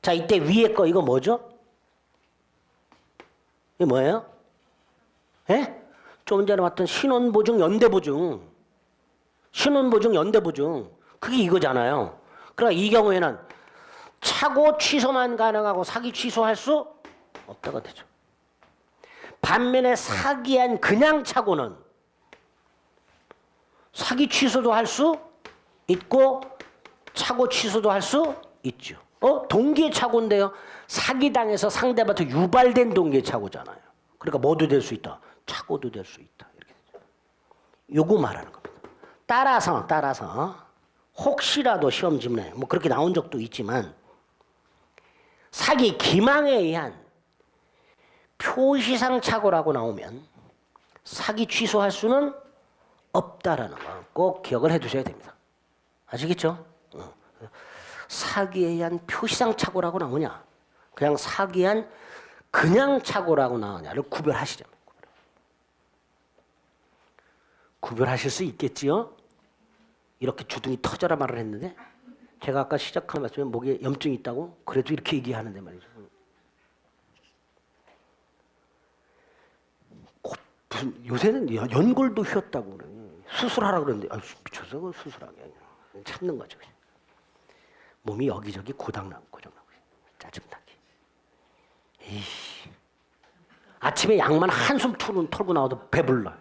자, 이때 위에 거 이거 뭐죠? 이게 뭐예요? 예? 좀 전에 봤던 신원보증, 연대보증. 신혼보증, 연대보증. 그게 이거잖아요. 그러니까 이 경우에는 차고 취소만 가능하고 사기 취소할 수 없다가 되죠. 반면에 사기한 그냥 차고는 사기 취소도 할 수 있고 차고 취소도 할 수 있죠. 동기의 차고인데요. 사기당해서 상대방한테 유발된 동기의 차고잖아요. 그러니까 뭐도 될 수 있다. 차고도 될 수 있다. 이렇게 되죠. 요거 말하는 겁니다. 따라서 혹시라도 시험 질문에 뭐 그렇게 나온 적도 있지만 사기 기망에 의한 표시상 착오라고 나오면 사기 취소할 수는 없다라는 거 꼭 기억을 해두셔야 됩니다. 아시겠죠? 사기에 의한 표시상 착오라고 나오냐, 그냥 사기에 의한 그냥 착오라고 나오냐를 구별하시죠. 구별하실 수 있겠지요? 이렇게 주둥이 터져라 말을 했는데 제가 아까 시작하는 말씀에 목에 염증이 있다고 그래도 이렇게 얘기하는데 말이죠. 무슨 요새는 연골도 휘었다고 그래. 수술하라고 그러는데 미쳐서 그 수술하게 참는 거죠. 그냥. 몸이 여기저기 고장나고 짜증나게. 에이씨. 아침에 약만 한숨 털고 나와도 배불러.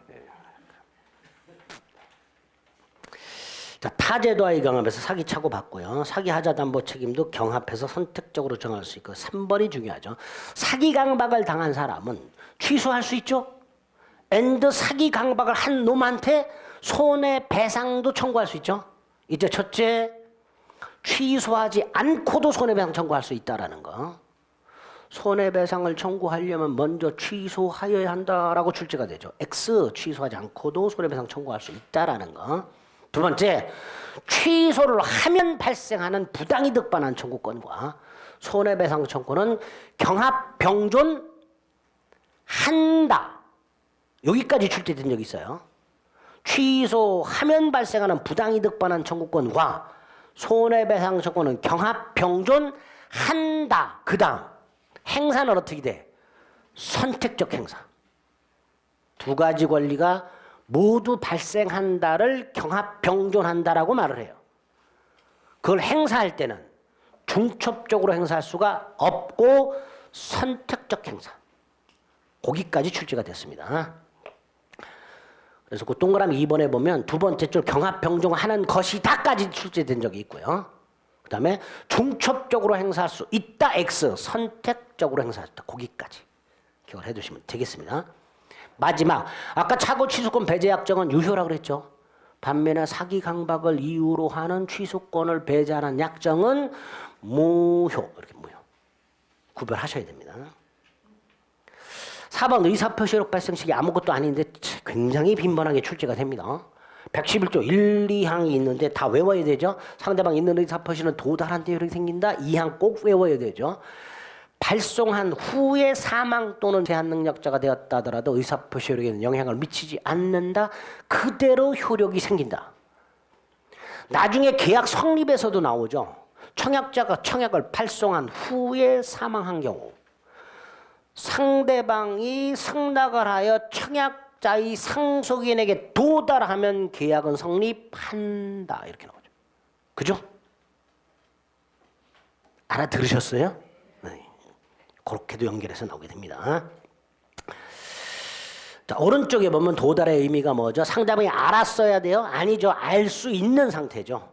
자, 타제도와의 경합에서 사기 차고 받고요. 사기 하자 담보 책임도 경합해서 선택적으로 정할 수 있고 3번이 중요하죠. 사기 강박을 당한 사람은 취소할 수 있죠. 앤드 사기 강박을 한 놈한테 손해배상도 청구할 수 있죠. 이제 첫째, 취소하지 않고도 손해배상 청구할 수 있다라는 거. 손해배상을 청구하려면 먼저 취소하여야 한다라고 출제가 되죠. X, 취소하지 않고도 손해배상 청구할 수 있다라는 거. 두 번째, 취소를 하면 발생하는 부당이득 반환 청구권과 손해배상 청구는 경합 병존한다. 여기까지 출제된 적이 있어요. 취소하면 발생하는 부당이득 반환 청구권과 손해배상 청구는 경합 병존한다. 그 다음 행사는 어떻게 돼? 선택적 행사. 두 가지 권리가 모두 발생한다를 경합 병존한다라고 말을 해요. 그걸 행사할 때는 중첩적으로 행사할 수가 없고 선택적 행사. 거기까지 출제가 됐습니다. 그래서 그 동그라미 2번에 보면 두 번째 줄 경합 병존하는 것이다까지 출제된 적이 있고요. 그 다음에 중첩적으로 행사할 수 있다 X, 선택적으로 행사할 수 있다 거기까지 기억을 해두시면 되겠습니다. 마지막, 아까 차고 취소권 배제 약정은 유효라고 그랬죠. 반면에 사기 강박을 이유로 하는 취소권을 배제하는 약정은 무효. 이렇게 무효. 구별하셔야 됩니다. 4번 의사표시록 발생 시기 아무것도 아닌데 굉장히 빈번하게 출제가 됩니다. 111조 1, 2항이 있는데 다 외워야 되죠. 상대방 있는 의사표시는 도달한 데 효력이 생긴다. 2항 꼭 외워야 되죠. 발송한 후에 사망 또는 제한 능력자가 되었다 하더라도 의사표시 효력에는 영향을 미치지 않는다. 그대로 효력이 생긴다. 나중에 계약 성립에서도 나오죠. 청약자가 청약을 발송한 후에 사망한 경우 상대방이 승낙을 하여 청약자의 상속인에게 도달하면 계약은 성립한다. 이렇게 나오죠. 그죠? 알아들으셨어요? 네. 그렇게도 연결해서 나오게 됩니다. 자, 오른쪽에 보면 도달의 의미가 뭐죠? 상대방이 알았어야 돼요? 아니죠. 알 수 있는 상태죠.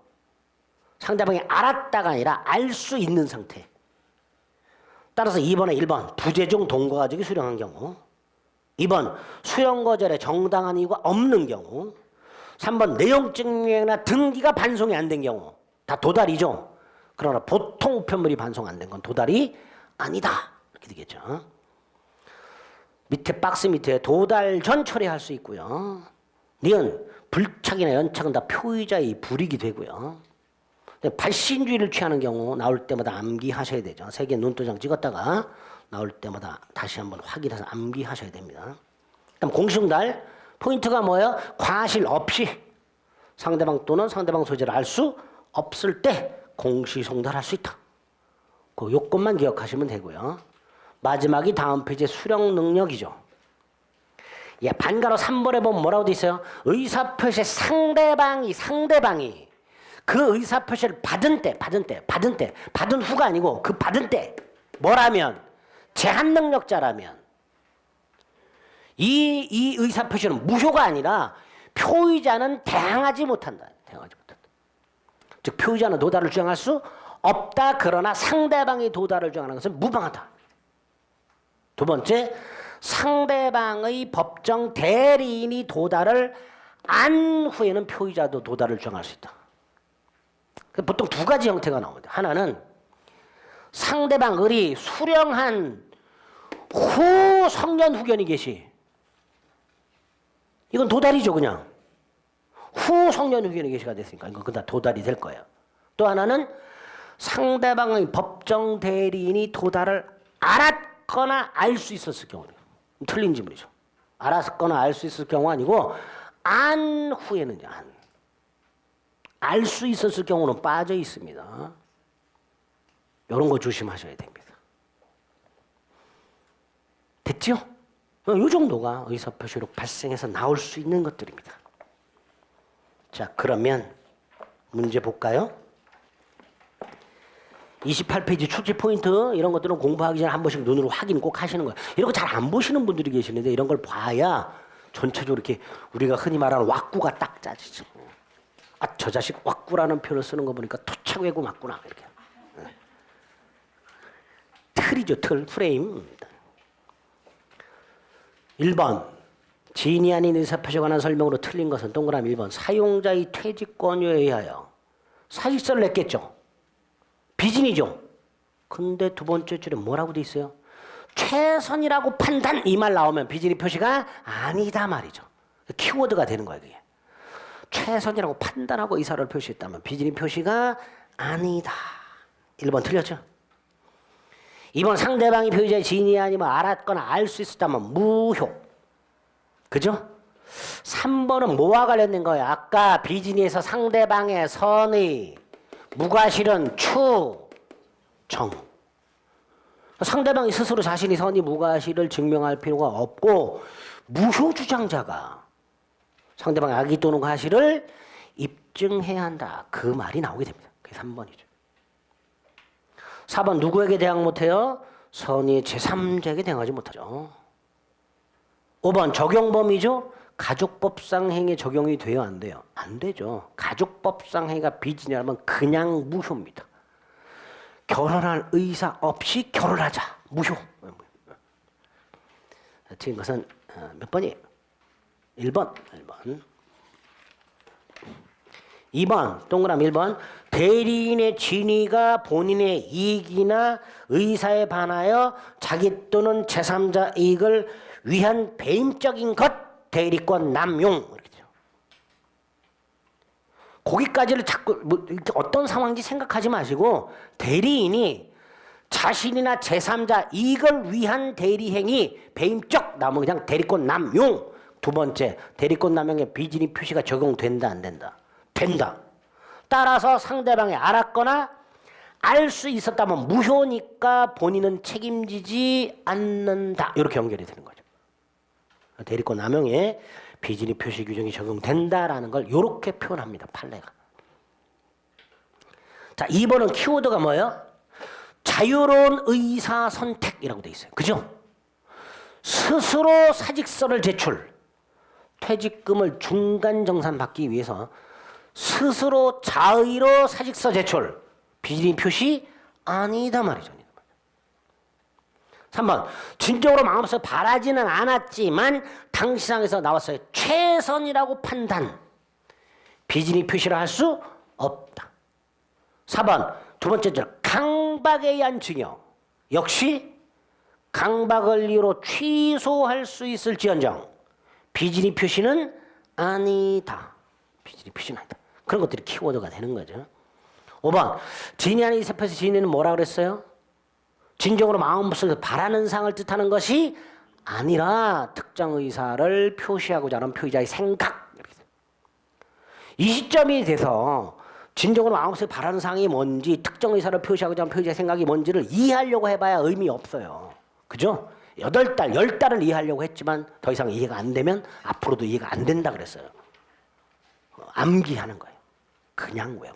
상대방이 알았다가 아니라 알 수 있는 상태. 따라서 2번에 1번 부재중 동거가족이 수령한 경우, 2번 수령거절에 정당한 이유가 없는 경우, 3번 내용증명이나 등기가 반송이 안 된 경우 다 도달이죠. 그러나 보통 우편물이 반송 안 된 건 도달이 아니다. 이렇게 되겠죠. 밑에 박스 밑에 도달 전 처리할 수 있고요. 니은 불착이나 연착은 다 표의자의 불이익이 되고요. 발신주의를 취하는 경우 나올 때마다 암기하셔야 되죠. 3개 눈도장 찍었다가 나올 때마다 다시 한번 확인해서 암기하셔야 됩니다. 그다음 공시송달 포인트가 뭐예요? 과실 없이 상대방 또는 상대방 소재를 알 수 없을 때 공시송달할 수 있다. 그 요건만 기억하시면 되고요. 마지막이 다음 페이지의 수령 능력이죠. 예, 반가로 3번에 보면 뭐라고 돼 있어요? 의사표시 상대방이 그 의사표시를 받은 후가 아니고 그 받은 때 뭐라면 제한 능력자라면 이 의사표시는 무효가 아니라 표의자는 대항하지 못한다. 즉 표의자는 도달을 주장할 수 없다. 그러나 상대방이 도달을 주장하는 것은 무방하다. 두 번째, 상대방의 법정 대리인이 도달을 안 후에는 표의자도 도달을 주장할 수 있다. 보통 두 가지 형태가 나옵니다. 하나는 상대방 을이 수령한 후 성년 후견이 계시. 이건 도달이죠, 그냥. 후 성년 후견이 계시가 됐으니까 이건 그다 도달이 될 거예요. 또 하나는 상대방의 법정 대리인이 도달을 알았거나 알 수 있었을 경우는 틀린 질문이죠. 알았거나 알 수 있을 경우 아니고 안 후에는요. 알 수 있었을 경우는 빠져 있습니다. 이런 거 조심하셔야 됩니다. 됐죠? 이 정도가 의사표시로 발생해서 나올 수 있는 것들입니다. 자, 그러면 문제 볼까요? 28페이지 출제 포인트 이런 것들은 공부하기 전에 한 번씩 눈으로 확인 꼭 하시는 거예요. 이런 거 잘 안 보시는 분들이 계시는데 이런 걸 봐야 전체적으로 이렇게 우리가 흔히 말하는 왁구가 딱 짜지죠. 아, 저 자식 왁구라는 표현을 쓰는 거 보니까 토착 외고 맞구나 이렇게. 틀이죠, 틀, 프레임. 1번 지인이 아닌 의사표시에 관한 설명으로 틀린 것은 동그라미 1번 사용자의 퇴직 권유에 의하여 사직서를 냈겠죠. 비진이죠. 근데 두 번째 줄에 뭐라고 돼 있어요? 최선이라고 판단 이 말 나오면 비진이 표시가 아니다 말이죠. 키워드가 되는 거예요. 그게. 최선이라고 판단하고 의사를 표시했다면 비진이 표시가 아니다. 1번 틀렸죠. 2번 상대방이 표의자의 지인이 아니면 알았거나 알 수 있었다면 무효. 그죠? 3번은 뭐와 관련된 거예요? 아까 비진이에서 상대방의 선의 무과실은 추정. 상대방이 스스로 자신이 선의 무과실을 증명할 필요가 없고 무효 주장자가 상대방의 악의 또는 과실을 입증해야 한다. 그 말이 나오게 됩니다. 그게 3번이죠. 4번 누구에게 대항 못해요? 선의 제3자에게 대항하지 못하죠. 5번 적용 범위죠. 가족법상 행위에 적용이 돼요? 안 돼요? 안 되죠. 가족법상 행위가 비진이라면 그냥 무효입니다. 결혼할 의사 없이 결혼하자. 무효. 지금 것은 몇 번이에요? 1번. 2번 동그라미 1번 대리인의 진위가 본인의 이익이나 의사에 반하여 자기 또는 제3자 이익을 위한 배임적인 것 대리권 남용. 거기까지를 자꾸 어떤 상황인지 생각하지 마시고 대리인이 자신이나 제3자 이익을 위한 대리행위 배임적 남용 그냥 대리권 남용. 두 번째 대리권 남용에 비진이 표시가 적용된다 안 된다? 된다. 따라서 상대방이 알았거나 알 수 있었다면 무효니까 본인은 책임지지 않는다. 이렇게 연결이 되는 거죠. 대리권 남용에 비진이 표시 규정이 적용된다라는 걸 이렇게 표현합니다. 판례가. 자, 2번은 키워드가 뭐예요? 자유로운 의사 선택이라고 돼 있어요. 그죠? 스스로 사직서를 제출, 퇴직금을 중간 정산받기 위해서 스스로 자의로 사직서 제출, 비진이 표시 아니다 말이죠. 3번 진정으로 마음속에 바라지는 않았지만 당시상에서 나왔어요. 최선이라고 판단, 비진이 표시를 할 수 없다. 4번 두 번째 절 강박에 의한 증여, 역시 강박을 이유로 취소할 수 있을지언정 비진이 표시는 아니다. 비진이 표시는 아니다. 그런 것들이 키워드가 되는 거죠. 5번 진이 아닌 이세표에서 진이는 뭐라 그랬어요? 진정으로 마음속에서 바라는 상을 뜻하는 것이 아니라 특정 의사를 표시하고자 하는 표의자의 생각. 이 시점이 돼서 진정으로 마음속에 바라는 상이 뭔지 특정 의사를 표시하고자 하는 표의자의 생각이 뭔지를 이해하려고 해봐야 의미 없어요. 그죠? 8달, 10달을 이해하려고 했지만 더 이상 이해가 안 되면 앞으로도 이해가 안 된다 그랬어요. 암기하는 거예요. 그냥 외워.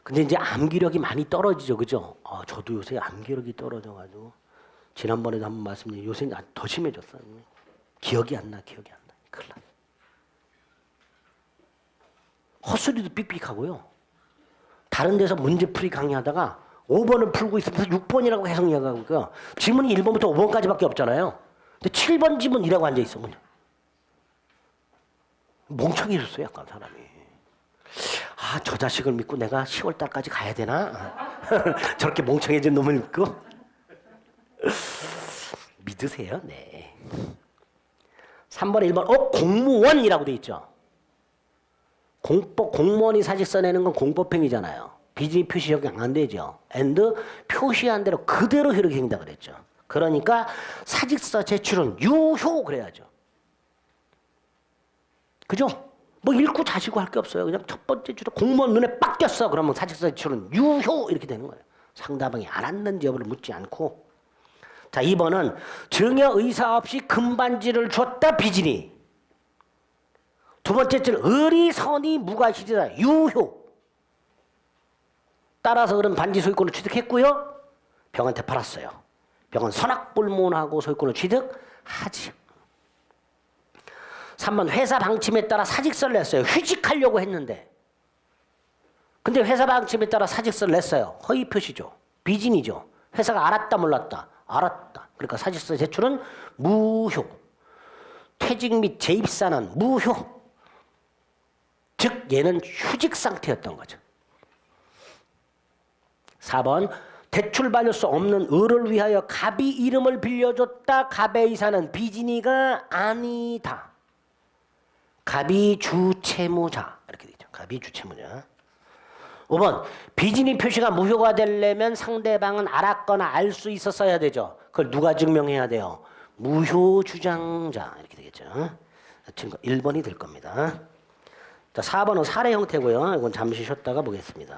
근데 이제 암기력이 많이 떨어지죠, 그죠? 저도 요새 암기력이 떨어져가지고 지난번에도 한번 말씀드린 요새 더 심해졌어요. 기억이 안 나. 큰일 나. 헛소리도 삑삑하고요. 다른 데서 문제풀이 강의하다가 5번을 풀고 있으면서 6번이라고 계속 이야기하고 있고요. 지문이 1번부터 5번까지밖에 없잖아요. 근데 7번 지문이라고 앉아있어. 그냥. 멍청해졌어요, 약간 사람이. 저 자식을 믿고 내가 10월달까지 가야 되나? 저렇게 멍청해진 놈을 믿고? 믿으세요? 네. 3번, 1번. 공무원이라고 돼 있죠. 공무원이 사직서 내는 건 공법행위잖아요. 비준이 표시 적용 안 되죠. and 표시한 대로 그대로 효력행위다 그랬죠. 그러니까 사직서 제출은 유효 그래야죠. 그죠? 뭐 읽고 자시고 할 게 없어요. 그냥 첫 번째 주로 공무원 눈에 빡 띄었어. 그러면 사직서 제출은 유효 이렇게 되는 거예요. 상대방이 알았는지 여부를 묻지 않고. 자, 2번은 증여 의사 없이 금반지를 줬다 비진이. 두 번째 줄 의리선이 무과실이다 유효. 따라서 그런 반지 소유권을 취득했고요. 병한테 팔았어요. 병은 선악불문하고 소유권을 취득하지. 3번 회사 방침에 따라 사직서를 냈어요. 휴직하려고 했는데. 근데 회사 방침에 따라 사직서를 냈어요. 허위 표시죠. 비진이죠. 회사가 알았다 몰랐다. 알았다. 그러니까 사직서 제출은 무효. 퇴직 및 재입사는 무효. 즉 얘는 휴직 상태였던 거죠. 4번 대출 받을 수 없는 을을 위하여 갑이 이름을 빌려줬다. 갑의 이사는 비진이가 아니다. 갑이 주채무자 이렇게 되죠. 갑이 주채무자. 5번 비진이 표시가 무효가 되려면 상대방은 알았거나 알 수 있었어야 되죠. 그걸 누가 증명해야 돼요? 무효 주장자 이렇게 되겠죠. 1번이 될 겁니다. 자, 4번은 사례 형태고요. 이건 잠시 쉬었다가 보겠습니다.